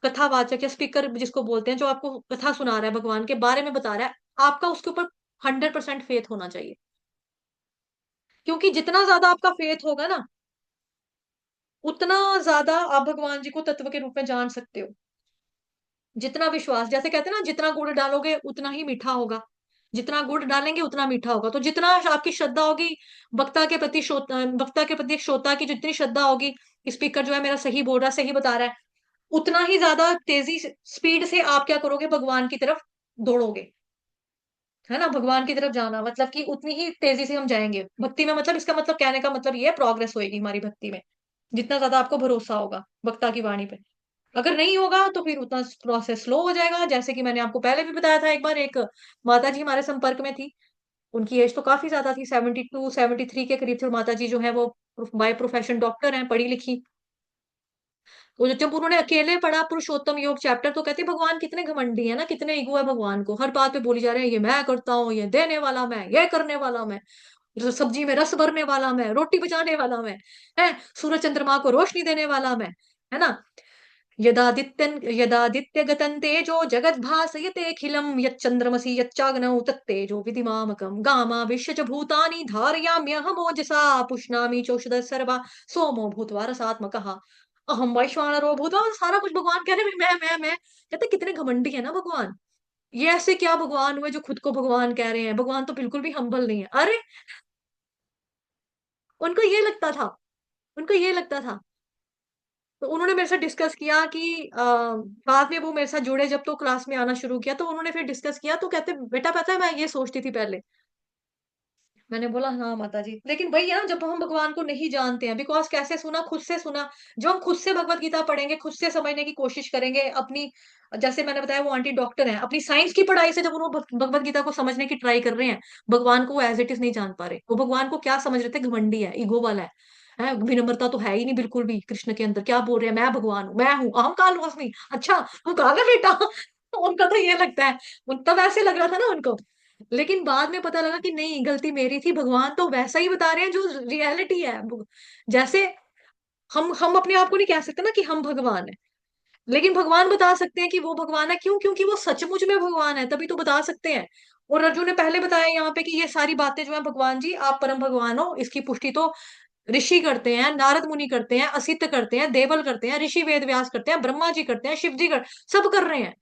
कथावाचक या स्पीकर जिसको बोलते हैं, जो आपको कथा सुना रहा है, भगवान के बारे में बता रहा है, आपका उसके ऊपर 100% फेथ होना चाहिए। क्योंकि जितना ज्यादा आपका फेथ होगा ना, उतना ज्यादा आप भगवान जी को तत्व के रूप में जान सकते हो। जितना विश्वास, जैसे कहते हैं ना, जितना गुड़ डालोगे उतना ही मीठा होगा, जितना गुड़ डालेंगे उतना मीठा होगा। तो जितना आपकी श्रद्धा होगी वक्ता के प्रति, श्रोता वक्ता के प्रति, एक श्रोता की जितनी श्रद्धा होगी, स्पीकर जो है मेरा सही बोल रहा है, सही बता रहा है, उतना ही ज्यादा तेजी स्पीड से आप क्या करोगे, भगवान की तरफ दौड़ोगे। है ना, भगवान की तरफ जाना मतलब कि उतनी ही तेजी से हम जाएंगे भक्ति में, मतलब इसका मतलब कहने का मतलब ये है, प्रोग्रेस होएगी हमारी भक्ति में, जितना ज्यादा आपको भरोसा होगा वक्ता की वाणी पे। अगर नहीं होगा तो फिर उतना प्रोसेस स्लो हो जाएगा। जैसे कि मैंने आपको पहले भी बताया था, एक बार एक माता जी हमारे संपर्क में थी, उनकी एज तो काफी ज्यादा थी, 72 73 के करीब थे। माता जी जो है वो बाय प्रोफेशन डॉक्टर हैं, पढ़ी लिखी। तो जब उन्होंने अकेले पढ़ा पुरुषोत्तम योग चैप्टर, तो कहते भगवान कितने घमंडी है ना, कितने ईगो है भगवान को, हर बात पे बोली जा रहे हैं ये मैं करता हूँ, ये देने वाला मैं, ये करने वाला मैं, सब्जी में रस भरने वाला मैं, रोटी बचाने वाला मैं, है सूरज चंद्रमा को रोशनी देने वाला मैं, है ना। यदादित्य गतं तेजो जगत् भासयतेऽखिलं यच्चन्द्रमसि यच्चाग्नौ तत्तेजो विधिमामकं गामाविश्य च भूतानि धारयाम्यहमोजसा पुष्णामि चौषधः सर्वा सोमो भूत्वा रसात्मकः अहम वैश्वानरो भूत्वा, सारा कुछ भगवान कह रहे हैं, मैं कहते कितने घमंडी है ना भगवान। ये ऐसे क्या भगवान हुए जो खुद को भगवान कह रहे हैं? भगवान तो बिल्कुल भी हम्बल नहीं है। अरे उनको ये लगता था, उनको ये लगता था। तो उन्होंने मेरे से डिस्कस किया कि बाद में वो मेरे साथ जुड़े, जब तो क्लास में आना शुरू किया, तो उन्होंने फिर डिस्कस किया, तो कहते बेटा पता है मैं ये सोचती थी पहले। मैंने बोला हाँ माता जी, लेकिन वही है ना, जब हम भगवान को नहीं जानते हैं, बिकॉज कैसे सुना, खुद से सुना। जो हम खुद से भगवत गीता पढ़ेंगे, खुद से समझने की कोशिश करेंगे अपनी, जैसे मैंने बताया वो आंटी डॉक्टर हैं, अपनी साइंस की पढ़ाई से जब उन्होंने भगवत गीता को समझने की ट्राई कर रहे हैं, भगवान को वो एज इट इज नहीं जान पा रहे। वो भगवान को क्या समझ रहे थे? घमंडी है, ईगो वाला है, विनम्रता तो है ही नहीं बिल्कुल भी कृष्ण के अंदर। क्या बोल रहे हैं, मैं भगवान हूँ, मैं हूँ अहम काल अस्मि, अच्छा तू काल है बेटा उनका तो ये लगता है, तब ऐसे लग रहा था ना उनको। लेकिन बाद में पता लगा कि नहीं, गलती मेरी थी, भगवान तो वैसा ही बता रहे हैं जो रियलिटी है। जैसे हम अपने आप को नहीं कह सकते ना कि हम भगवान है, लेकिन भगवान बता सकते हैं कि वो भगवान है, क्यों? क्योंकि वो सचमुच में भगवान है, तभी तो बता सकते हैं। और अर्जुन ने पहले बताया यहाँ पे कि ये सारी बातें जो है भगवान जी आप परम भगवान हो, इसकी पुष्टि तो ऋषि करते हैं, नारद मुनि करते हैं, असित करते हैं, देवल करते हैं, ऋषि वेद व्यास करते हैं, ब्रह्मा जी करते हैं, शिव जी कर सब कर रहे हैं।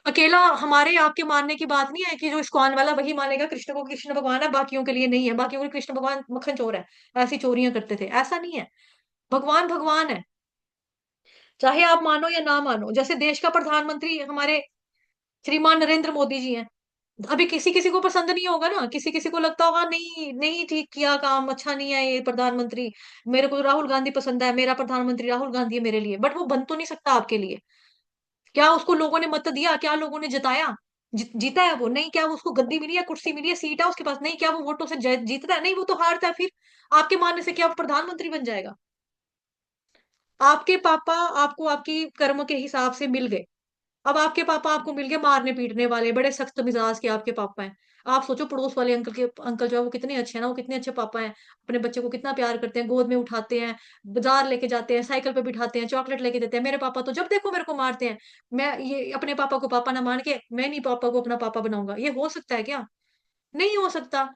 अकेला हमारे आपके मानने की बात नहीं है कि जो इस्कॉन वाला वही मानेगा कृष्ण को कृष्ण भगवान है, बाकियों के लिए नहीं है, बाकियों के लिए कृष्ण भगवान मक्खन चोर है, ऐसी चोरियां करते थे, ऐसा नहीं है। भगवान भगवान है, चाहे आप मानो या ना मानो। जैसे देश का प्रधानमंत्री हमारे श्रीमान नरेंद्र मोदी जी हैं। अभी किसी किसी को पसंद नहीं होगा ना, किसी किसी को लगता होगा नहीं नहीं ठीक किया काम, अच्छा नहीं है ये प्रधानमंत्री, मेरे को राहुल गांधी पसंद है, मेरा प्रधानमंत्री राहुल गांधी है मेरे लिए, बट वो बन तो नहीं सकता आपके लिए। क्या उसको लोगों ने मत दिया? क्या लोगों ने जिताया? जीता है वो? नहीं। क्या वो उसको गद्दी मिली है, कुर्सी मिली है, सीट है उसके पास? नहीं। क्या वो वोटों से जीतता है? नहीं, वो तो हारता है। फिर आपके मानने से क्या वो प्रधानमंत्री बन जाएगा? आपके पापा आपको आपकी कर्म के हिसाब से मिल गए। अब आपके पापा आपको मिल गए मारने पीटने वाले, बड़े सख्त मिजाज के आपके पापा हैं। आप सोचो पड़ोस वाले अंकल जो है वो कितने अच्छे हैं ना, वो कितने अच्छे पापा हैं, अपने बच्चे को कितना प्यार करते हैं, गोद में उठाते हैं, बाजार लेके जाते हैं, साइकिल पे बिठाते हैं, चॉकलेट लेके देते हैं। मेरे पापा तो जब देखो मेरे को मारते हैं। मैं ये अपने पापा को पापा ना मान के मैं नहीं पापा को अपना पापा बनाऊंगा, ये हो सकता है क्या? नहीं हो सकता।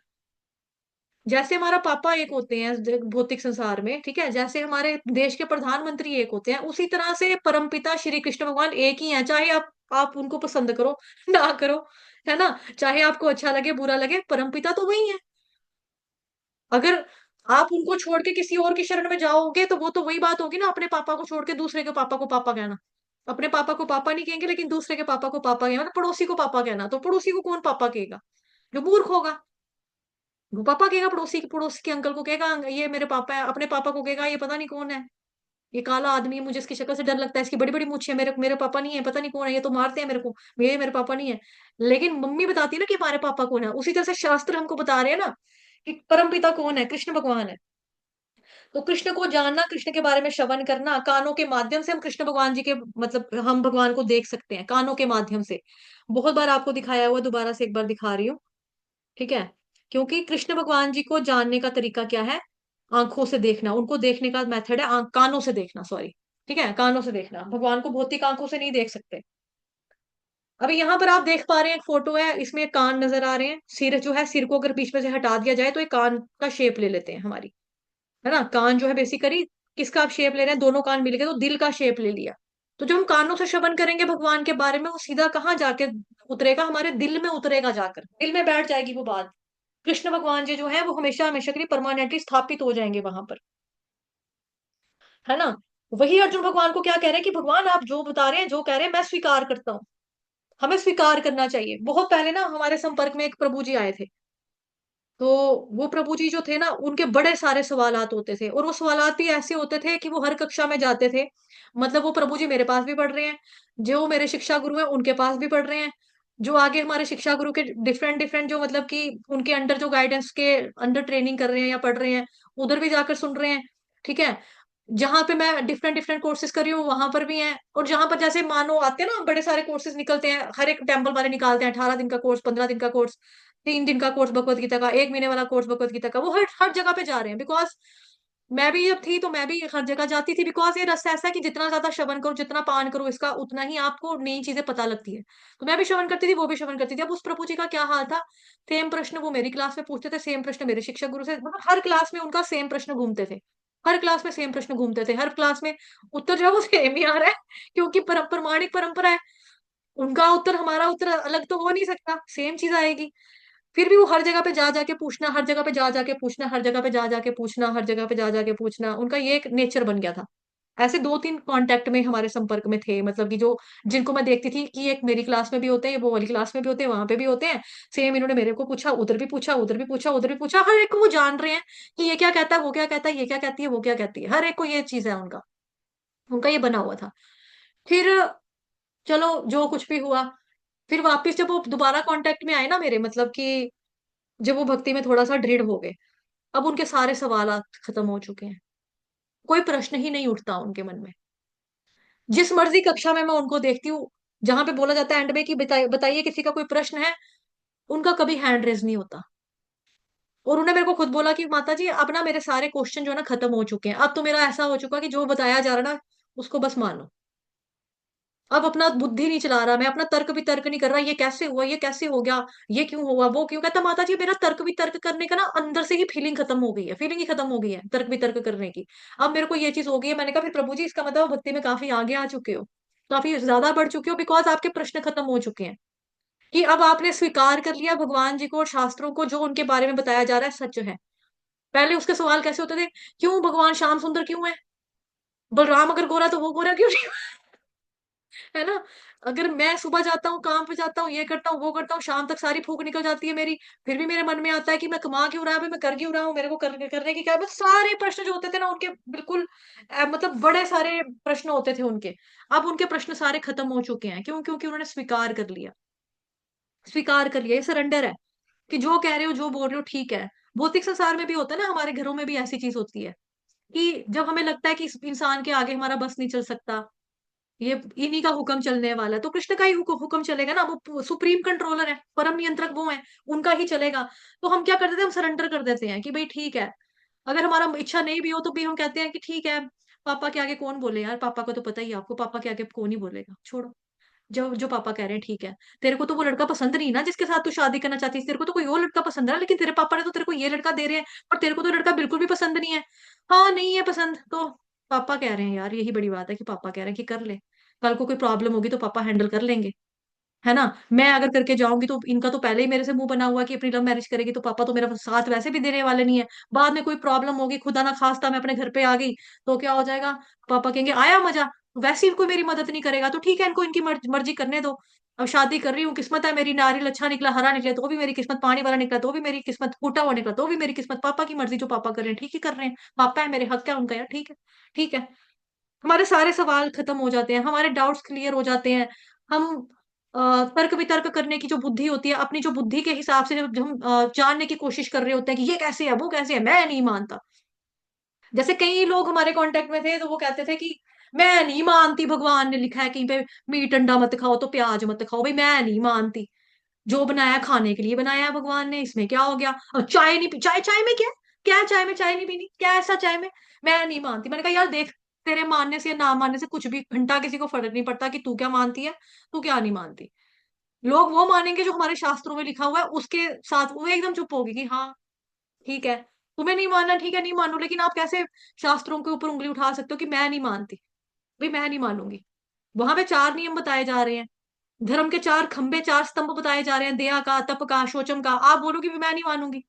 जैसे हमारा पापा एक होते हैं भौतिक संसार में, ठीक है, जैसे हमारे देश के प्रधानमंत्री एक होते हैं, उसी तरह से परमपिता श्री कृष्ण भगवान एक ही हैं। चाहे आप उनको पसंद करो ना करो, है ना, चाहे आपको अच्छा लगे बुरा लगे, परमपिता तो वही है। अगर आप उनको छोड़ के किसी और की शरण में जाओगे तो वो तो वही बात होगी ना, अपने पापा को छोड़ के दूसरे के पापा को पापा कहना। अपने पापा को पापा नहीं कहेंगे लेकिन दूसरे के पापा को पापा कहना, मतलब पड़ोसी को पापा कहना, तो पड़ोसी को कौन पापा कहेगा? जो मूर्ख होगा वो पापा कहेगा, पड़ोसी के अंकल को कहेगा ये मेरे पापा है, अपने पापा को कहेगा ये पता नहीं कौन है, ये काला आदमी है, मुझे इसकी शक्ल से डर लगता है, इसकी बड़ी बड़ी मूछें है, मेरे मेरे पापा नहीं है, पता नहीं कौन है, ये तो मारते हैं मेरे को, ये मेरे पापा नहीं है। लेकिन मम्मी बताती है ना कि हमारे पापा कौन है, उसी तरह से शास्त्र हमको बता रहे हैं ना कि परम पिता कौन है, कृष्ण भगवान है। तो कृष्ण को जानना, कृष्ण के बारे में श्रवण करना, कानों के माध्यम से हम कृष्ण भगवान जी के मतलब हम भगवान को देख सकते हैं कानों के माध्यम से। बहुत बार आपको दिखाया हुआ, दोबारा से एक बार दिखा रही हूँ, ठीक है। क्योंकि कृष्ण भगवान जी को जानने का तरीका क्या है? आंखों से देखना, उनको देखने का मेथड है कानों से देखना, सॉरी, ठीक है, कानों से देखना। भगवान को भौतिक आंखों से नहीं देख सकते। अभी यहाँ पर आप देख पा रहे हैं एक फोटो है, इसमें कान नजर आ रहे हैं, सिर जो है, सिर को अगर बीच में से हटा दिया जाए तो एक कान का शेप ले लेते हैं हमारी, है ना। कान जो है बेसिकली किसका आप शेप ले रहे हैं? दोनों कान मिल गए तो दिल का शेप ले लिया। तो जो हम कानों से श्रवण करेंगे भगवान के बारे में, वो सीधा कहाँ जाके उतरेगा? हमारे दिल में उतरेगा, जाकर दिल में बैठ जाएगी वो बात। कृष्ण भगवान जी जो है वो हमेशा हमेशा के लिए परमानेंटली स्थापित हो जाएंगे वहां पर, है ना। वही अर्जुन भगवान को क्या कह रहे हैं कि भगवान आप जो बता रहे हैं, जो कह रहे हैं, मैं स्वीकार करता हूँ। हमें स्वीकार करना चाहिए। बहुत पहले ना हमारे संपर्क में एक प्रभु जी आए थे। तो वो प्रभु जी जो थे ना, उनके बड़े सारे सवालात होते थे, और वो सवालात भी ऐसे होते थे कि वो हर कक्षा में जाते थे। मतलब वो प्रभु जी मेरे पास भी पढ़ रहे हैं, जो मेरे शिक्षा गुरु हैं उनके पास भी पढ़ रहे हैं, जो आगे हमारे शिक्षा गुरु के डिफरेंट डिफरेंट जो मतलब कि उनके अंडर जो गाइडेंस के अंडर ट्रेनिंग कर रहे हैं या पढ़ रहे हैं, उधर भी जाकर सुन रहे हैं, ठीक है। जहां पे मैं डिफरेंट डिफरेंट कोर्सेज कर रही हूँ वहां पर भी हैं। और जहां पर जैसे मानो आते हैं ना बड़े सारे कोर्सेज निकलते हैं, हर एक टेम्पल वाले निकालते हैं 18 दिन का कोर्स, 15 दिन का कोर्स, 3 दिन का कोर्स भगवत गीता का, 1 महीने वाला कोर्स भगवत गीता का, वो हर हर जगह पे जा रहे हैं। बिकॉज मैं भी जब थी तो मैं भी हर जगह जाती थी, बिकॉज ये रास्ता ऐसा है कि जितना ज्यादा श्रवण करो, जितना पान करो इसका, उतना ही आपको नई चीजें पता लगती है। तो मैं भी श्रवण करती थी, वो भी श्रवण करती थी। अब उस प्रभु जी का क्या हाल था? सेम प्रश्न वो मेरी क्लास में पूछते थे, सेम प्रश्न मेरे शिक्षक गुरु से, मतलब हर क्लास में उनका सेम प्रश्न घूमते थे। हर क्लास में सेम प्रश्न घूमते थे, हर क्लास में उत्तर जो है वो सेम ही आ रहा है, क्योंकि प्रमाणिक परंपरा है। उनका उत्तर हमारा उत्तर अलग तो हो नहीं सकता, सेम चीज आएगी। फिर भी वो हर जगह पे जा जाके पूछना, हर जगह पे जा जाके पूछना, हर जगह पे जा जाके पूछना, हर जगह पे जा जाके पूछना, उनका ये एक नेचर बन गया था। ऐसे 2-3 कांटेक्ट में हमारे संपर्क में थे, मतलब कि जो जिनको मैं देखती थी कि एक मेरी क्लास में भी होते हैं, वो वाली क्लास में भी होते हैं, वहां पे भी होते हैं। सेम इन्होंने मेरे को पूछा, उधर भी पूछा, उधर भी पूछा, उधर भी पूछा, हर एक को वो जान रहे हैं कि ये क्या कहता है, वो क्या कहता है, ये क्या कहती है, वो क्या कहती है, हर एक को ये चीज है उनका, उनका ये बना हुआ था। फिर चलो जो कुछ भी हुआ, फिर वापस जब वो दोबारा कांटेक्ट में आए ना मेरे, मतलब कि जब वो भक्ति में थोड़ा सा दृढ़ हो गए, अब उनके सारे सवाल खत्म हो चुके हैं। कोई प्रश्न ही नहीं उठता उनके मन में। जिस मर्जी कक्षा में मैं उनको देखती हूँ, जहां पे बोला जाता है एंड में कि बताइए किसी का कोई प्रश्न है, उनका कभी हैंड रेज नहीं होता। और उन्होंने मेरे को खुद बोला कि माता जी अब ना मेरे सारे क्वेश्चन जो है ना खत्म हो चुके हैं, अब तो मेरा ऐसा हो चुका कि जो बताया जा रहा है ना उसको बस मानो। अब अपना बुद्धि नहीं चला रहा, मैं अपना तर्क वितर्क नहीं कर रहा, ये कैसे हुआ, ये कैसे हो गया, ये क्यों हुआ, वो क्यों, कहता माता जी मेरा तर्क वितर्क करने का ना अंदर से ही फीलिंग खत्म हो गई है, फीलिंग ही खत्म हो गई है तर्क वितर्क करने की। अब मेरे को ये चीज हो गई है। मैंने कहा फिर प्रभु जी इसका मतलब भक्ति में काफी आगे आ चुके हो, काफी ज्यादा बढ़ चुके हो, बिकॉज आपके प्रश्न खत्म हो चुके हैं, कि अब आपने स्वीकार कर लिया भगवान जी को और शास्त्रों को, जो उनके बारे में बताया जा रहा है सच है। पहले उसके सवाल कैसे होते थे, क्यों भगवान श्याम सुंदर क्यों है, बलराम अगर गोरा तो वो गोरा क्यों नहीं, है ना। अगर मैं सुबह जाता हूँ, काम पे जाता हूँ, ये करता हूँ, वो करता हूँ, शाम तक सारी फूक निकल जाती है मेरी, फिर भी मेरे मन में आता है कि मैं कमा क्यों रहा है, मैं कर क्यों रहा हूँ, मेरे को करने की क्या है? बस सारे प्रश्न जो होते थे ना उनके, बिल्कुल मतलब बड़े सारे प्रश्न होते थे उनके। अब उनके प्रश्न सारे खत्म हो चुके हैं, क्यों? क्योंकि उन्होंने स्वीकार कर लिया, स्वीकार कर लिया, ये सरेंडर है, कि जो कह रहे हो, जो बोल रहे हो ठीक है। भौतिक संसार में भी होता है ना, हमारे घरों में भी ऐसी चीज होती है, कि जब हमें लगता है कि इस इंसान के आगे हमारा बस नहीं चल सकता, ये इन्हीं का हुक्म चलने वाला है, तो कृष्ण का ही हुक्म चलेगा ना, वो सुप्रीम कंट्रोलर है, परम नियंत्रक वो है, उनका ही चलेगा। तो हम क्या कर देते हैं, हम सरेंडर कर देते हैं कि भाई ठीक है। अगर हमारा इच्छा नहीं भी हो तो भी हम कहते हैं कि ठीक है, पापा के आगे कौन बोले यार, पापा को तो पता ही है, आपको पापा के आगे कौन ही बोलेगा, छोड़ो, जो जो पापा कह रहे हैं ठीक है। तेरे को तो वो लड़का पसंद नहीं ना जिसके साथ तू शादी करना चाहती है, तेरे को तो कोई और लड़का पसंद है ना, लेकिन तेरे पापा ने तो तेरे को ये लड़का दे रहे हैं, और तेरे को तो लड़का बिल्कुल भी पसंद नहीं है। हाँ नहीं है पसंद तो पापा कह रहे हैं यार, यही बड़ी बात है कि पापा कह रहे हैं कि कर ले, कल को कोई प्रॉब्लम होगी तो पापा हैंडल कर लेंगे, है ना। मैं अगर करके जाऊंगी तो इनका तो पहले ही मेरे से मुंह बना हुआ कि अपनी लव मैरिज करेगी, तो पापा तो मेरा साथ वैसे भी देने वाले नहीं है। बाद में कोई प्रॉब्लम होगी, खुदा ना खास्ता मैं अपने घर पे आ गई, तो क्या हो जाएगा, पापा कहेंगे आया मजा, वैसे ही कोई मेरी मदद नहीं करेगा, तो ठीक है इनको इनकी मर्जी करने दो। अब शादी कर रही हूँ, किस्मत है मेरी, नारियल अच्छा निकला, हरा निकला तो भी मेरी किस्मत, पानी वाला निकला तो भी मेरी किस्मत, फूटा हुआ निकला तो भी मेरी किस्मत, पापा की मर्जी, जो पापा कर रहे हैं ठीक ही कर रहे हैं, पापा है मेरे, हक है उनका यार, ठीक है, ठीक है। हमारे सारे सवाल खत्म हो जाते हैं, हमारे डाउट्स क्लियर हो जाते हैं। हम तर्क वितर्क करने की जो बुद्धि होती है, अपनी जो बुद्धि के हिसाब से जब हम जानने की कोशिश कर रहे होते हैं कि ये कैसे है, वो कैसे है, मैं नहीं मानता। जैसे कई लोग हमारे कांटेक्ट में थे तो वो कहते थे कि मैं नहीं मानती, भगवान ने लिखा है कहीं पे मीट अंडा मत खाओ तो प्याज मत खाओ, भाई मैं नहीं मानती, जो बनाया है खाने के लिए बनाया है भगवान ने, इसमें क्या हो गया। अब चाय नहीं पी, चाय, चाय में क्या, क्या चाय में, चाय नहीं पीनी, क्या ऐसा चाय में, मैं नहीं मानती। मैंने कहा यार देख, तेरे मानने से या ना मानने से कुछ भी घंटा किसी को फर्क नहीं पड़ता कि तू क्या मानती है, तू क्या नहीं मानती। लोग वो मानेंगे जो हमारे शास्त्रों में लिखा हुआ है, उसके साथ वो एकदम चुप होगी कि हाँ ठीक है, तुम्हें नहीं मानना ठीक है, नहीं मानो, लेकिन आप कैसे शास्त्रों के ऊपर उंगली उठा सकते हो कि मैं नहीं मानती, भाई मैं नहीं मानूंगी। वहां पे चार नियम बताए जा रहे हैं, धर्म के चार खंबे, चार स्तंभ बताए जा रहे हैं, दया का, तप का, शोचम का, आप बोलोगे भी मैं नहीं मानूंगी,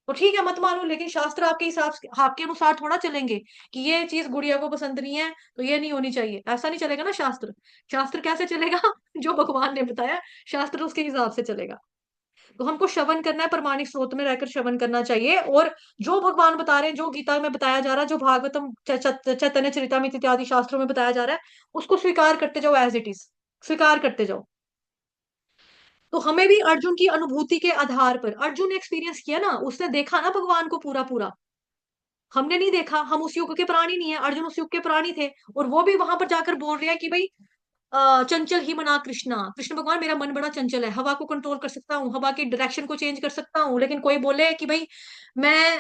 तो ठीक है मत मानो, लेकिन शास्त्र आपके हिसाब से, आपके अनुसार थोड़ा चलेंगे, कि ये चीज गुड़िया को पसंद नहीं है तो ये नहीं होनी चाहिए, ऐसा नहीं चलेगा ना शास्त्र। शास्त्र कैसे चलेगा जो भगवान ने बताया, शास्त्र उसके हिसाब से चलेगा। तो हमको श्रवण करना है, प्रमाणिक स्रोत में रहकर श्रवण करना चाहिए, और जो भगवान बता रहे हैं, जो गीता में बताया जा रहा है, जो भागवतम चैतन्य चरितमृत इत्यादि शास्त्रों में बताया जा रहा है, उसको स्वीकार करते जाओ, एज इट इज स्वीकार करते जाओ। तो हमें भी अर्जुन की अनुभूति के आधार पर, अर्जुन ने एक्सपीरियंस किया ना, उसने देखा ना भगवान को पूरा पूरा, हमने नहीं देखा, हम उस युग के प्राणी नहीं है, अर्जुन उस युग के प्राणी थे, और वो भी वहां पर जाकर बोल रहे हैं कि भाई चंचल ही मना कृष्णा, कृष्ण भगवान मेरा मन बड़ा चंचल है, हवा को कंट्रोल कर सकता हूँ, हवा की डायरेक्शन को चेंज कर सकता हूँ, लेकिन कोई बोले कि भाई मैं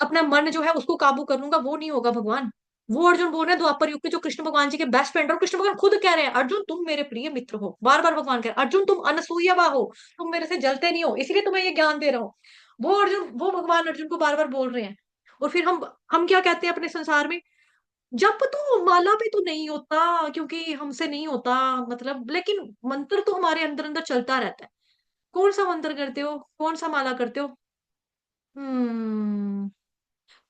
अपना मन जो है उसको काबू कर लूंगा, वो नहीं होगा भगवान। वो अर्जुन बोल रहे हैं द्वापर युग के जो कृष्ण भगवान जी के बेस्ट फ्रेंड, और कृष्ण भगवान खुद कह रहे हैं अर्जुन तुम मेरे प्रिय मित्र हो, बार बार भगवान कह रहे हैं अर्जुन तुम अनसूयवा हो, तुम मेरे से जलते नहीं हो, इसलिए तुम्हें ये ज्ञान दे रहा हूँ। वो अर्जुन, वो भगवान अर्जुन को बार बार बोल रहे हैं। और फिर हम क्या कहते हैं अपने संसार में, जप तो माला पे तो नहीं होता क्योंकि हमसे नहीं होता, मतलब, लेकिन मंत्र तो हमारे अंदर अंदर चलता रहता है। कौन सा मंत्र करते हो, कौन सा माला करते हो? हम्म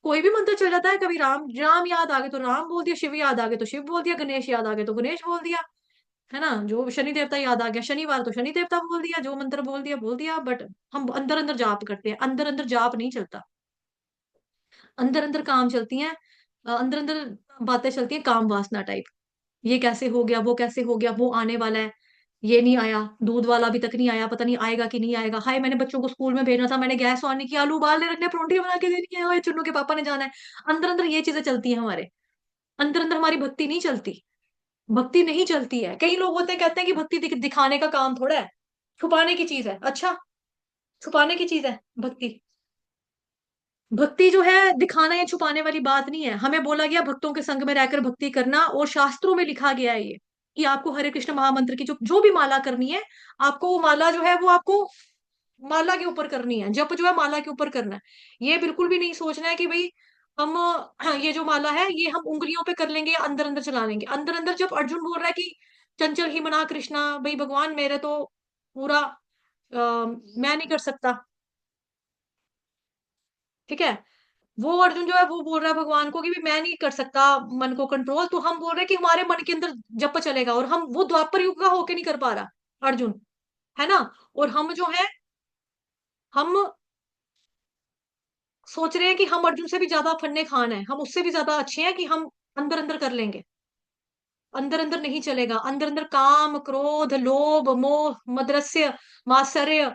कोई भी मंत्र चल जाता है, कभी राम राम याद आ गए तो राम बोल दिया, शिव याद आ गए तो शिव बोल दिया, गणेश याद आ गए तो गणेश बोल दिया, है ना। जो शनि देवता याद आ गया शनिवार तो शनि देवता बोल दिया, जो मंत्र बोल दिया, बट हम अंदर अंदर जाप करते हैं, अंदर अंदर जाप नहीं चलता, अंदर अंदर काम चलती हैं, अंदर अंदर बातें चलती हैं, काम वासना टाइप। ये कैसे हो गया, वो कैसे हो गया, वो आने वाला है, ये नहीं आया, दूध वाला अभी तक नहीं आया, पता नहीं आएगा कि नहीं आएगा, हाय मैंने बच्चों को स्कूल में भेजना था, मैंने गैस ऑन नहीं किया, आलू उबालने रखने, परोंठी बना के देनी है, ओए चुन्नू के पापा ने जाना है। अंदर अंदर ये चीजें चलती हैं हमारे अंदर अंदर, हमारी भक्ति नहीं चलती, भक्ति नहीं चलती है। कई लोग होते हैं कहते हैं कि भक्ति दिखाने का काम थोड़ा है, छुपाने की चीज है, अच्छा, छुपाने की चीज है भक्ति, भक्ति जो है दिखाना या छुपाने वाली बात नहीं है। हमें बोला गया भक्तों के संग में रहकर भक्ति करना, और शास्त्रों में लिखा गया है ये कि आपको हरे कृष्ण महामंत्र की जो जो भी माला करनी है, आपको वो माला जो है वो आपको माला के ऊपर करनी है, जप जो है माला के ऊपर करना है। ये बिल्कुल भी नहीं सोचना है कि भाई हम ये जो माला है ये हम उंगलियों पे कर लेंगे या अंदर अंदर चला लेंगे। अंदर अंदर जब अर्जुन बोल रहा है कि चंचल ही मना कृष्णा, भाई भगवान मेरे तो पूरा मैं नहीं कर सकता, ठीक है। वो अर्जुन जो है वो बोल रहा है भगवान को कि भी मैं नहीं कर सकता मन को कंट्रोल, तो हम बोल रहे हैं कि हमारे मन के अंदर जप चलेगा, और हम वो द्वापर युग का होके नहीं कर पा रहा अर्जुन, है ना। और हम जो है हम सोच रहे हैं कि हम अर्जुन से भी ज्यादा फन्ने खान है, हम उससे भी ज्यादा अच्छे हैं कि हम अंदर अंदर कर लेंगे। अंदर अंदर नहीं चलेगा। अंदर अंदर काम क्रोध लोभ मोह मदरस्य मात्सर्य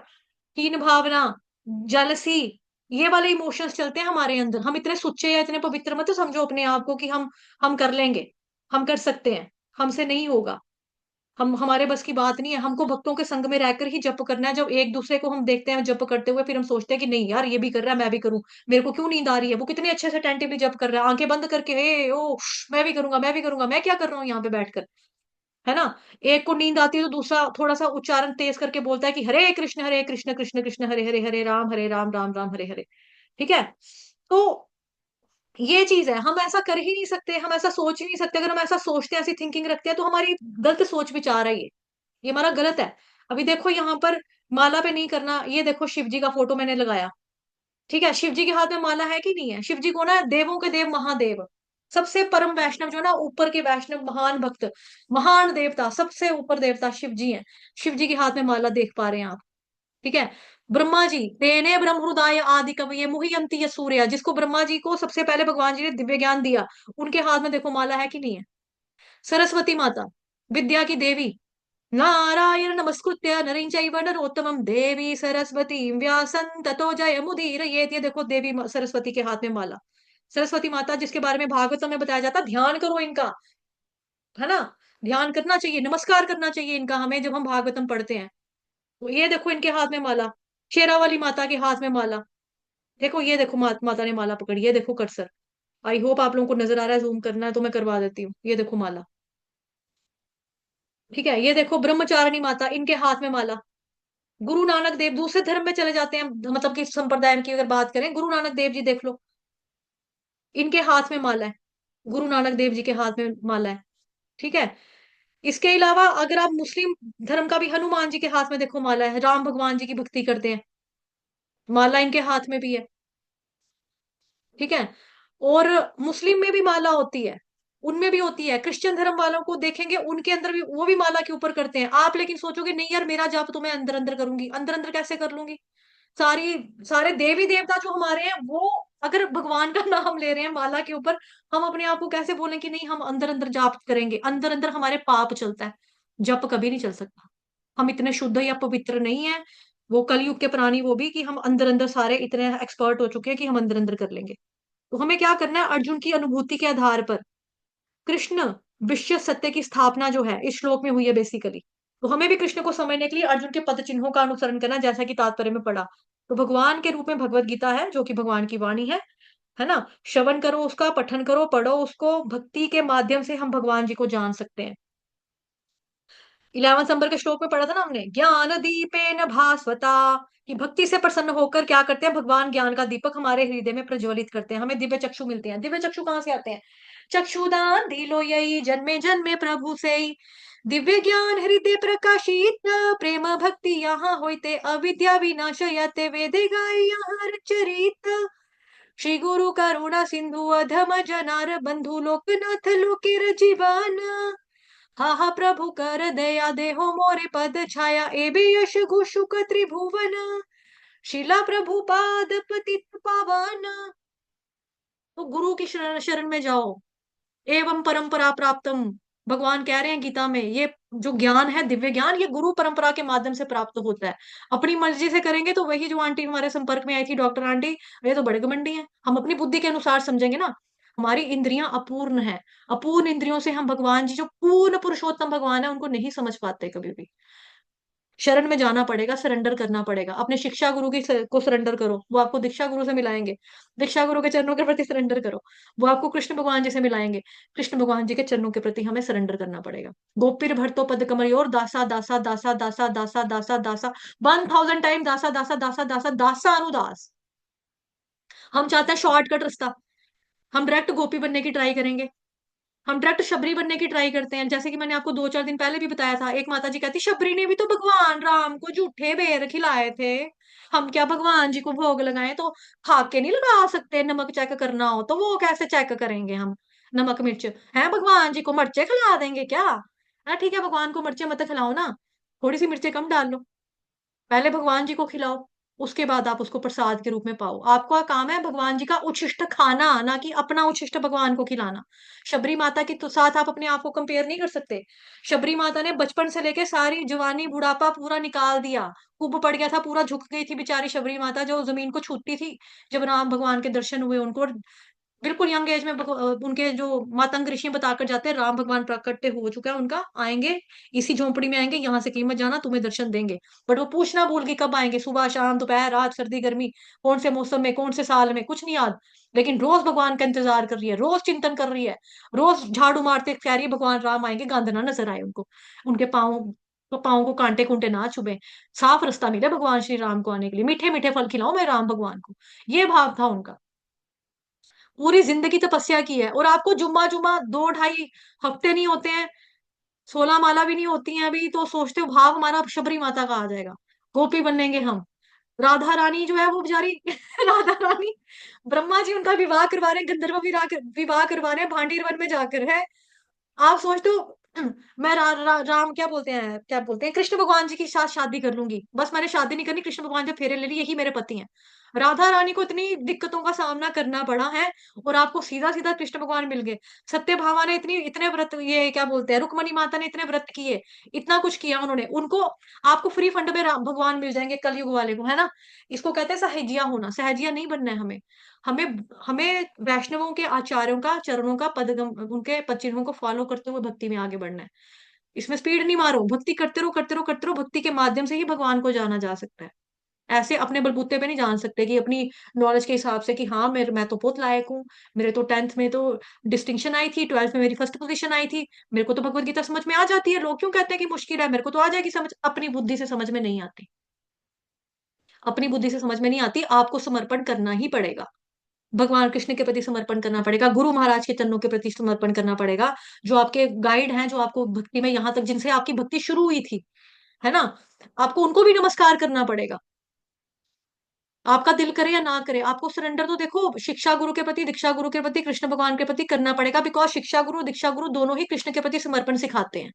हीन भावना जेलसी, ये वाले इमोशंस चलते हैं हमारे अंदर। हम इतने सुच्चे या इतने पवित्र मत समझो अपने आप को कि हम कर लेंगे, हम कर सकते हैं, हमसे नहीं होगा। हम हमारे बस की बात नहीं है। हमको भक्तों के संग में रहकर ही जप करना है। जब एक दूसरे को हम देखते हैं जप करते हुए, फिर हम सोचते हैं कि नहीं यार ये भी कर रहा है मैं भी करूं, मेरे को क्यों नींद आ रही है, वो कितने अच्छे से अटेंटिवली जप कर रहा है आंखें बंद करके, हे ओ मैं भी करूंगा मैं भी करूंगा, मैं क्या कर रहा हूँ यहाँ पे बैठकर, है ना। एक को नींद आती है तो दूसरा थोड़ा सा उच्चारण तेज करके बोलता है कि हरे कृष्ण कृष्ण कृष्ण हरे हरे हरे राम राम राम हरे हरे, ठीक है। तो ये चीज है, हम ऐसा कर ही नहीं सकते, हम ऐसा सोच ही नहीं सकते। अगर हम ऐसा सोचते हैं ऐसी थिंकिंग रखते हैं तो हमारी गलत सोच विचार है ये हमारा गलत है। अभी देखो यहाँ पर माला पे नहीं करना, ये देखो शिव जी का फोटो मैंने लगाया, ठीक है। शिव जी के हाथ में माला है कि नहीं है। शिव जी को ना देवों के देव महादेव, सबसे परम वैष्णव जो ना ऊपर के वैष्णव महान भक्त महान देवता, सबसे ऊपर देवता शिव जी हैं। शिव जी के हाथ में माला देख पा रहे हैं आप, ठीक है। ब्रह्मा जी तेने ब्रह्म हृदय आदि कवये मुह्यंति सूर्य, जिसको ब्रह्मा जी को सबसे पहले भगवान जी ने दिव्य ज्ञान दिया, उनके हाथ में देखो माला है कि नहीं है। सरस्वती माता विद्या की देवी, नारायण नमस्कृत्य नरं चैव नरोत्तमं देवी सरस्वती व्यासं ततो जयमुदीरयेत्, ये देखो देवी सरस्वती के हाथ में माला। सरस्वती माता जिसके बारे में भागवतम में बताया जाता, ध्यान करो इनका, है ना। ध्यान करना चाहिए, नमस्कार करना चाहिए इनका हमें जब हम भागवतम पढ़ते हैं। तो ये देखो इनके हाथ में माला। शेरा वाली माता के हाथ में माला, देखो ये देखो माता ने माला पकड़ी, ये देखो कर्सर। आई होप आप लोगों को नजर आ रहा है, जूम करना है तो मैं करवा देती हूँ, ये देखो माला, ठीक है। ये देखो ब्रह्मचारिणी माता, इनके हाथ में माला। गुरु नानक देव दूसरे धर्म में चले जाते हैं, मतलब कि संप्रदाय की अगर बात करें, गुरु नानक देव जी देख लो, इनके हाथ में माला है। गुरु नानक देव जी के हाथ में माला है, ठीक है। इसके अलावा अगर आप मुस्लिम धर्म का भी, हनुमान जी के हाथ में देखो माला है, राम भगवान जी की भक्ति करते हैं, माला इनके हाथ में भी है, ठीक है। और मुस्लिम में भी माला होती है, उनमें भी होती है। क्रिश्चियन धर्म वालों को देखेंगे उनके अंदर भी, वो भी माला के ऊपर करते हैं। आप लेकिन सोचोगे नहीं यार मेरा जाप तो मैं अंदर अंदर करूंगी, अंदर अंदर कैसे कर लूंगी। सारी सारे देवी देवता जो हमारे हैं वो अगर भगवान का नाम ले रहे हैं माला के ऊपर, हम अपने आप को कैसे बोलें कि नहीं हम अंदर अंदर जाप करेंगे। अंदर अंदर हमारे पाप चलता है, जप कभी नहीं चल सकता। हम इतने शुद्ध या पवित्र नहीं है, वो कलयुग के प्राणी वो भी, कि हम अंदर अंदर सारे इतने एक्सपर्ट हो चुके हैं कि हम अंदर अंदर कर लेंगे। तो हमें क्या करना है, अर्जुन की अनुभूति के आधार पर कृष्ण विश्व सत्य की स्थापना जो है इस श्लोक में हुई है बेसिकली। तो हमें भी कृष्ण को समझने के लिए अर्जुन के पद चिन्हों का अनुसरण करना, जैसा कि तात्पर्य में पढ़ा। तो भगवान के रूप में भगवत गीता है जो कि भगवान की वाणी है ना। श्रवण करो उसका, पठन करो पढ़ो उसको, भक्ति के माध्यम से हम भगवान जी को जान सकते हैं। 11 नंबर के श्लोक में पढ़ा था ना हमने, ज्ञान दीपेन भास्वता, कि भक्ति से प्रसन्न होकर क्या करते हैं भगवान, ज्ञान का दीपक हमारे हृदय में प्रज्वलित करते हैं, हमें दिव्य चक्षु मिलते हैं। दिव्य चक्षु कहाँ से आते हैं, चक्षुदान दिलो यही जन्मे जन्मे प्रभु से ही, दिव्य ज्ञान हृदय प्रकाशित, प्रेम भक्ति यहाँ होते अविद्या विनाशयते, वेदे गाय यहाँ चरित, श्री गुरु करुणा सिंधु अधम जनार बंधु लोकनाथ लोकेर जीवन, हा हा प्रभु कर दया देहो मोरे पद छाया, एबे यश घोषुक त्रिभुवन, शिला प्रभु पाद पतित पावन। तो गुरु की शरण शरण में जाओ, एवं परंपरा प्राप्तम, भगवान कह रहे हैं गीता में, ये जो ज्ञान है दिव्य ज्ञान ये गुरु परंपरा के माध्यम से प्राप्त होता है। अपनी मर्जी से करेंगे तो वही जो आंटी हमारे संपर्क में आई थी डॉक्टर आंटी, ये तो बड़े घमंडी हैं, हम अपनी बुद्धि के अनुसार समझेंगे ना। हमारी इंद्रियां अपूर्ण है, अपूर्ण इंद्रियों से हम भगवान जी जो पूर्ण पुरुषोत्तम भगवान है उनको नहीं समझ पाते कभी भी। शरण में जाना पड़ेगा, सरेंडर करना पड़ेगा। अपने शिक्षा गुरु को सरेंडर करो, वो आपको दीक्षा गुरु से मिलाएंगे। दीक्षा गुरु के चरणों के प्रति सरेंडर करो, वो आपको कृष्ण भगवान जी से मिलाएंगे। कृष्ण भगवान जी के चरणों के प्रति हमें सरेंडर करना पड़ेगा। गोपीर भट्टो पद कमरियोर दासा दासा दासा दासा दासा दासा दासा 1000 टाइम दासा दासा दासा दासा दासा अनुदास। हम चाहते हैं शॉर्टकट रास्ता, हम डायरेक्ट गोपी बनने की ट्राई करेंगे, हम डायरेक्ट शबरी बनने की ट्राई करते हैं। जैसे कि मैंने आपको 2-4 दिन पहले भी बताया था, एक माता जी कहती शबरी ने भी तो भगवान राम को झूठे बेर खिलाए थे, हम क्या भगवान जी को भोग लगाए तो खा के नहीं लगा सकते? नमक चेक करना हो तो वो कैसे चेक करेंगे हम? नमक मिर्च है, भगवान जी को मिर्चे खिला देंगे क्या? हाँ ठीक है, भगवान को मिर्चे मत खिलाओ ना, थोड़ी सी मिर्चे कम डाल लो, पहले भगवान जी को खिलाओ, उसके बाद आप उसको प्रसाद के रूप में पाओ। आपका काम है भगवान जी का उच्छिष्ट खाना, ना कि अपना उच्छिष्ट भगवान को खिलाना। शबरी माता के तो साथ आप अपने आप को कंपेयर नहीं कर सकते। शबरी माता ने बचपन से लेके सारी जवानी बुढ़ापा पूरा निकाल दिया, कुब पड़ गया था, पूरा झुक गई थी बेचारी शबरी माता, जो जमीन को छूती थी जब राम भगवान के दर्शन हुए उनको। बिल्कुल यंग एज में उनके जो मातंग ऋषि बताकर जाते हैं राम भगवान प्रकट हो चुका है उनका, आएंगे, इसी झोंपड़ी में आएंगे, यहाँ से कहीं मत जाना, तुम्हें दर्शन देंगे। बट वो पूछना भूल गई कब आएंगे, सुबह शाम दोपहर रात सर्दी गर्मी, कौन से मौसम में कौन से साल में, कुछ नहीं याद। लेकिन रोज भगवान का इंतजार कर रही है, रोज चिंतन कर रही है, रोज झाड़ू मारते कह रही है भगवान राम आएंगे, गंद ना नजर आए उनको, उनके पाँव को कांटे कुंटे ना चुभे, साफ रास्ता मिले भगवान श्री राम को आने के लिए, मीठे मीठे फल खिलाऊं मैं राम भगवान को। ये भाव था उनका। पूरी जिंदगी तपस्या की है, और आपको जुम्मा जुम्मा 2-2.5 हफ्ते नहीं होते हैं, 16 माला भी नहीं होती हैं अभी, तो सोचते हो भाव हमारा शबरी माता का आ जाएगा, गोपी बनेंगे हम। राधा रानी जो है वो बेचारी राधा रानी, ब्रह्मा जी उनका विवाह करवा रहे हैं, गंधर्व विवाह करवा रहे हैं भांडीर वन में जाकर है। आप सोचते हो मैं राम क्या बोलते हैं कृष्ण भगवान जी के साथ शादी कर लूंगी, बस मैंने शादी नहीं करनी, कृष्ण भगवान से फेरे ले लिए, यही मेरे पति हैं। राधा रानी को इतनी दिक्कतों का सामना करना पड़ा है, और आपको सीधा सीधा कृष्ण भगवान मिल गए। सत्य भामा ने इतने व्रत, ये क्या बोलते हैं, रुक्मणी माता ने इतने व्रत किए, इतना कुछ किया उन्होंने, उनको आपको फ्री फंड में भगवान मिल जाएंगे कलयुग वाले को, है ना? इसको कहते हैं सहेजिया होना, सहेजिया नहीं बनना है हमें। हमें हमें वैष्णवों के आचार्यों का चरणों का पदगम, उनके पद चिन्हों को फॉलो करते हुए भक्ति में आगे बढ़ना है। इसमें स्पीड नहीं मारो, भक्ति करते रहो करते रहो करते रहो, भक्ति के माध्यम से ही भगवान को जाना जा सकता है। ऐसे अपने बलबूते पे नहीं जान सकते कि अपनी नॉलेज के हिसाब से कि हाँ मैं तो बहुत लायक हूँ, मेरे तो 10th में तो डिस्टिंक्शन आई थी, 12th में मेरी फर्स्ट पोजीशन आई थी, मेरे को तो भगवत गीता समझ में आ जाती है, लोग क्यों कहते हैं कि मुश्किल है, मेरे को तो आ जाएगी समझ। अपनी बुद्धि से समझ में नहीं आती, अपनी बुद्धि से समझ में नहीं आती, आपको समर्पण करना ही पड़ेगा। भगवान कृष्ण के प्रति समर्पण करना पड़ेगा, गुरु महाराज के चरणों के प्रति समर्पण करना पड़ेगा, जो आपके गाइड हैं, जो आपको भक्ति में यहाँ तक जिनसे आपकी भक्ति शुरू हुई थी, है ना? आपको उनको भी नमस्कार करना पड़ेगा। आपका दिल करे या ना करे, आपको सरेंडर तो देखो शिक्षा गुरु के प्रति, दीक्षा गुरु के प्रति, कृष्ण भगवान के प्रति करना पड़ेगा, बिकॉज शिक्षा गुरु दीक्षा गुरु दोनों ही कृष्ण के प्रति समर्पण सिखाते हैं।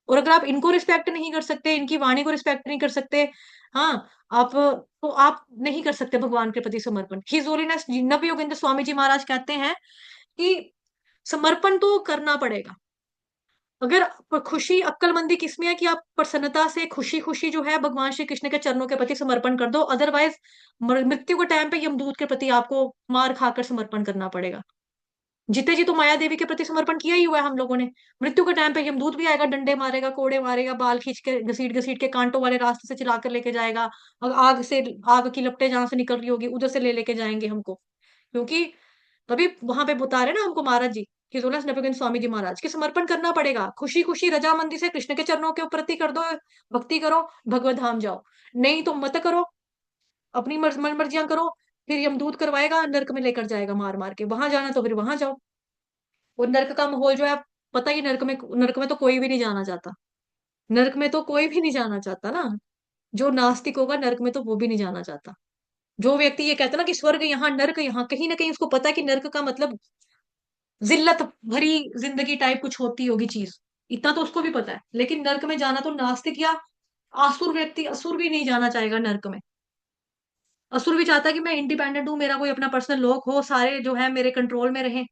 और अगर आप इनको रिस्पेक्ट नहीं कर सकते, इनकी वाणी को रिस्पेक्ट नहीं कर सकते, हाँ, आप तो आप नहीं कर सकते भगवान के प्रति समर्पण। हिज होलीनेस नव योगेंद्र स्वामी जी महाराज कहते हैं कि समर्पण तो करना पड़ेगा। अगर खुशी अक्लमंदी किसमें है कि आप प्रसन्नता से खुशी खुशी जो है भगवान श्री कृष्ण के चरणों के प्रति समर्पण कर दो, अदरवाइज मृत्यु के टाइम पे यमदूत के प्रति आपको मार खाकर समर्पण करना पड़ेगा। जीते जी तो माया देवी के प्रति समर्पण किया ही हुआ है हम लोगों ने, मृत्यु के टाइम पे यमदूत भी आएगा, डंडे मारेगा, कोड़े मारेगा, बाल खींच के घसीट घसीट के कांटों वाले रास्ते से चला कर लेके जाएगा, और आग की लपटें जहां से निकल रही होगी उधर से ले लेके जाएंगे हमको, क्योंकि तभी वहां पे बता रहे ना हमको महाराज जी कि 16 स्वामी जी महाराज के समर्पण करना पड़ेगा, खुशी खुशी रजामंदी से कृष्ण के चरणों के प्रति कर दो, भक्ति करो, भगवत धाम जाओ। नहीं तो मत करो, अपनी मन मर्जियां करो, फिर यमदूत करवाएगा, नरक में लेकर जाएगा मार मार के, वहां जाना तो फिर वहां जाओ। और नरक का माहौल जो है, पता ही, नरक में तो कोई भी नहीं जाना चाहता, नरक में तो कोई भी नहीं जाना चाहता ना। जो नास्तिक होगा नरक में तो वो भी नहीं जाना चाहता। जो व्यक्ति ये कहता है ना कि स्वर्ग यहाँ नरक यहाँ, कहीं ना कहीं उसको पता है कि नरक का मतलब जिल्लत भरी जिंदगी टाइप कुछ होती होगी चीज, इतना तो उसको भी पता है। लेकिन नर्क में जाना तो नास्तिक या आसुर व्यक्ति, असुर भी नहीं जाना चाहेगा नर्क में। असुर भी चाहता है कि मैं इंडिपेंडेंट हूँ, मेरा कोई अपना पर्सनल लोक हो, सारे जो है मेरे कंट्रोल में रहे,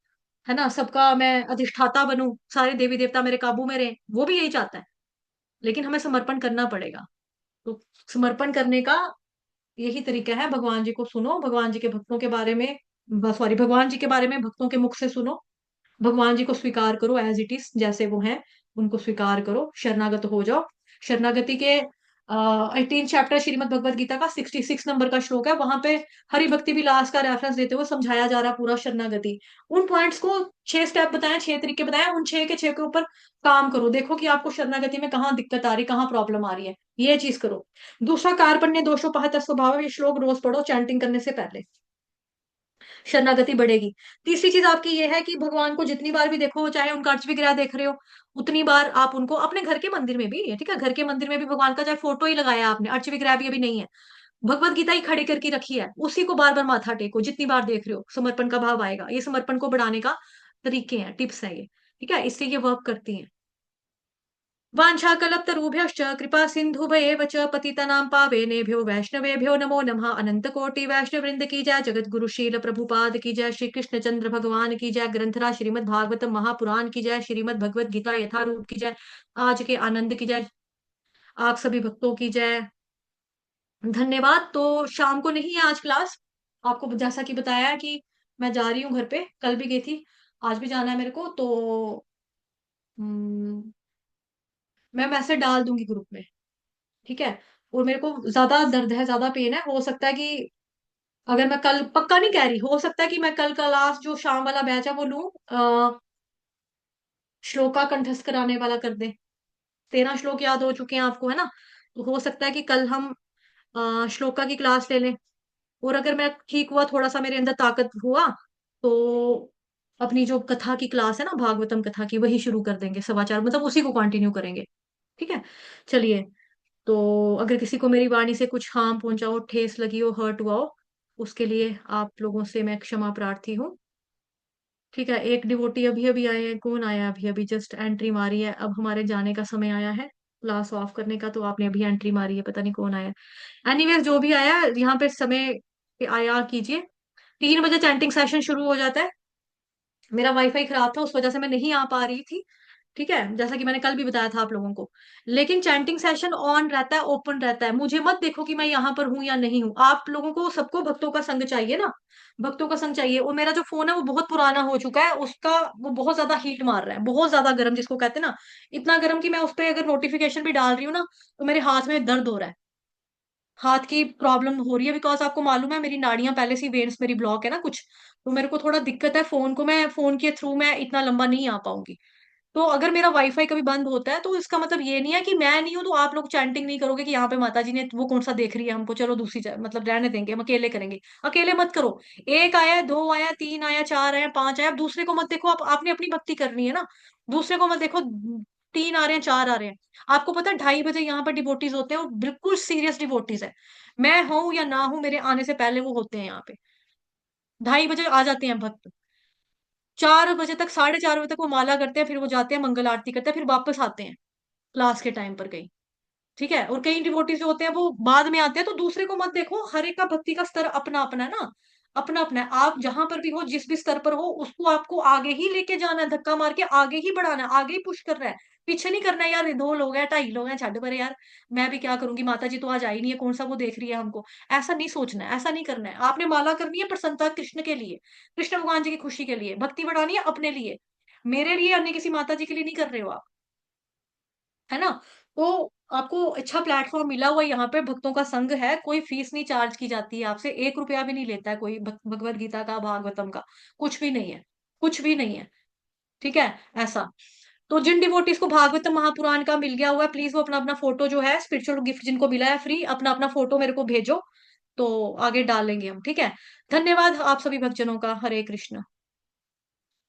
है ना, सबका मैं अधिष्ठाता बनूं, सारे देवी देवता मेरे काबू में रहे, वो भी यही चाहता है। लेकिन हमें समर्पण करना पड़ेगा। तो समर्पण करने का यही तरीका है, भगवान जी को सुनो, भगवान जी के भक्तों के बारे में, सॉरी, भगवान जी के बारे में भक्तों के मुख से सुनो, भगवान जी को स्वीकार करो एज इट इज, जैसे वो हैं, उनको स्वीकार करो, शरणागत हो जाओ। शरणागति के 18 चैप्टर श्रीमद् भगवत गीता का 66 नंबर का श्लोक है, वहां पे हरि भक्ति विलास का रेफरेंस देते हुए समझाया जा रहा है पूरा शरणागति। उन पॉइंट्स को 6 स्टेप बताए, 6 तरीके बताए, उन 6 के ऊपर काम करो, देखो कि आपको शरणागति में कहाँ दिक्कत आ रही, कहाँ प्रॉब्लम आ रही है, ये चीज करो। दूसरा, कार्पण्य दोषोपहत स्वभाव, ये श्लोक रोज पढ़ो चैंटिंग करने से पहले, शरणागति बढ़ेगी। तीसरी चीज आपकी ये है कि भगवान को जितनी बार भी देखो, चाहे उनका अर्च विग्रह देख रहे हो, उतनी बार आप उनको अपने घर के मंदिर में भी, ठीक है, घर के मंदिर में भी भगवान का चाहे फोटो ही लगाया आपने, अर्च विग्रह भी अभी नहीं है, भगवत गीता ही खड़े करके रखी है, उसी को बार बार माथा टेको, जितनी बार देख रहे हो समर्पण का भाव आएगा। ये समर्पण को बढ़ाने का तरीके हैं, टिप्स है ये, ठीक है, इससे ये वर्क करती हैं। वाञ्छाकल्पतरुभ्यश्च कृपा सिन्धुभयेव च पतितानां पावनेभ्यो वैष्णवेभ्यो नमो नमः। अनंत कोटि वैष्णव वृंद की जय, जगत गुरु शील प्रभुपाद की जय, श्री कृष्ण चंद्र भगवान की जय, ग्रंथराज श्रीमद् भागवतम महापुराण की जय, श्रीमद् भगवत गीता यथारूप की जय, आज के आनंद की जय, आप सभी भक्तों की जय। धन्यवाद। तो शाम को नहीं है आज क्लास, आपको जैसा कि बताया है कि मैं जा रही हूँ घर पे, कल भी गई थी, आज भी जाना है मेरे को, तो हम्म, मैं मैसेज डाल दूंगी ग्रुप में, ठीक है। और मेरे को ज्यादा दर्द है, ज्यादा पेन है, हो सकता है कि अगर मैं कल, पक्का नहीं कह रही, हो सकता है कि मैं कल का लास्ट जो शाम वाला बैच है वो लूं, श्लोका कंठस्थ कराने वाला कर दे। 13 श्लोक याद हो चुके हैं आपको, है ना, तो हो सकता है कि कल हम श्लोका की क्लास ले लें। और अगर मैं ठीक हुआ, थोड़ा सा मेरे अंदर ताकत हुआ, तो अपनी जो कथा की क्लास है ना, भागवतम कथा की, वही शुरू कर देंगे, 4:15, मतलब उसी को कंटिन्यू करेंगे, ठीक है। चलिए, तो अगर किसी को मेरी वाणी से कुछ हार्म पहुंचा हो, ठेस लगी हो, हर्ट हुआ हो, उसके लिए आप लोगों से मैं क्षमा प्रार्थी हूँ, ठीक है। एक डिवोटी अभी अभी आए हैं, कौन आया अभी अभी, जस्ट एंट्री मारी है, अब हमारे जाने का समय आया है क्लास ऑफ करने का, तो आपने अभी एंट्री मारी है, पता नहीं कौन आया। एनीवेज, जो भी आया यहाँ पे समय पे आया कीजिए। 3 बजे चैंटिंग सेशन शुरू हो जाता है। मेरा वाईफाई खराब था, उस वजह से मैं नहीं आ पा रही थी, ठीक है, जैसा कि मैंने कल भी बताया था आप लोगों को। लेकिन चैंटिंग सेशन ऑन रहता है, ओपन रहता है, मुझे मत देखो कि मैं यहाँ पर हूं या नहीं हूँ, आप लोगों को सबको भक्तों का संग चाहिए ना, भक्तों का संग चाहिए। और मेरा जो फोन है वो बहुत पुराना हो चुका है, उसका वो बहुत ज्यादा हीट मार रहा है, बहुत ज्यादा गर्म जिसको कहते हैं ना, इतना गर्म कि मैं उस पर अगर नोटिफिकेशन भी डाल रही हूँ ना, तो मेरे हाथ में दर्द हो रहा है, हाथ की प्रॉब्लम हो रही है, बिकॉज आपको मालूम है मेरी नाड़ियां पहले से वेन्स मेरी ब्लॉक है ना कुछ, तो मेरे को थोड़ा दिक्कत है, फोन को मैं फोन के थ्रू मैं इतना लंबा नहीं आ पाऊंगी। तो अगर मेरा वाईफाई कभी बंद होता है, तो इसका मतलब ये नहीं है कि मैं नहीं हूं तो आप लोग चैंटिंग नहीं करोगे कि यहाँ पे माता जी ने वो कौन सा देख रही है हमको, चलो दूसरी मतलब रहने देंगे, हम अकेले करेंगे। अकेले मत करो, एक आया, दो आया, तीन आया, चार आया, पांच आया, अब दूसरे को मत देखो, आप आपने अपनी भक्ति करनी है ना, दूसरे को मत देखो। 3 आ रहे हैं, 4 आ रहे हैं, आपको पता है 2:30 बजे यहाँ पर डिवोटीज होते हैं, और बिल्कुल सीरियस डिवोटीज है, मैं हूं या ना हूं, मेरे आने से पहले वो होते हैं यहाँ पे, 2:30 बजे आ जाते हैं भक्त, 4 बजे तक, 4:30 बजे तक वो माला करते हैं, फिर वो जाते हैं मंगल आरती करते हैं, फिर वापस आते हैं क्लास के टाइम पर कहीं, ठीक है। और कई डिवोटीज जो होते हैं वो बाद में आते हैं, तो दूसरे को मत देखो, हर एक का भक्ति का स्तर अपना अपना है ना, अपना अपना है। आप जहां पर भी हो, जिस भी स्तर पर हो, उसको आपको आगे ही लेके जाना है, धक्का मार के आगे ही बढ़ाना है, आगे ही पुश करना है, पीछे नहीं करना है। यार 2 लोग हैं, 2.5 लोग हैं, छੱਡ परे यार, मैं भी क्या करूंगी, माता जी तो आज आई नहीं है, कौन सा वो देख रही है हमको, ऐसा नहीं सोचना है, ऐसा नहीं करना है। आपने माला करनी है प्रसन्नता कृष्ण के लिए, कृष्ण भगवान जी की खुशी के लिए, भक्ति बढ़ानी है अपने लिए, मेरे लिए, अन्य किसी माता जी के लिए नहीं कर रहे हो आप, है ना। तो आपको अच्छा प्लेटफॉर्म मिला हुआ है, यहाँ पे भक्तों का संघ है, कोई फीस नहीं चार्ज की जाती है आपसे, 1 रुपया भी नहीं लेता है कोई, भगवत गीता का, भागवतम का, कुछ भी नहीं है, कुछ भी नहीं है, ठीक है, ऐसा। तो जिन डिवोटीज को भागवतम महापुराण का मिल गया हुआ है, प्लीज वो अपना अपना फोटो जो है, स्पिरिचुअल गिफ्ट जिनको मिला है फ्री, अपना अपना फोटो मेरे को भेजो, तो आगे डाल लेंगे हम, ठीक है। धन्यवाद आप सभी भक्तजनों का, हरे कृष्ण।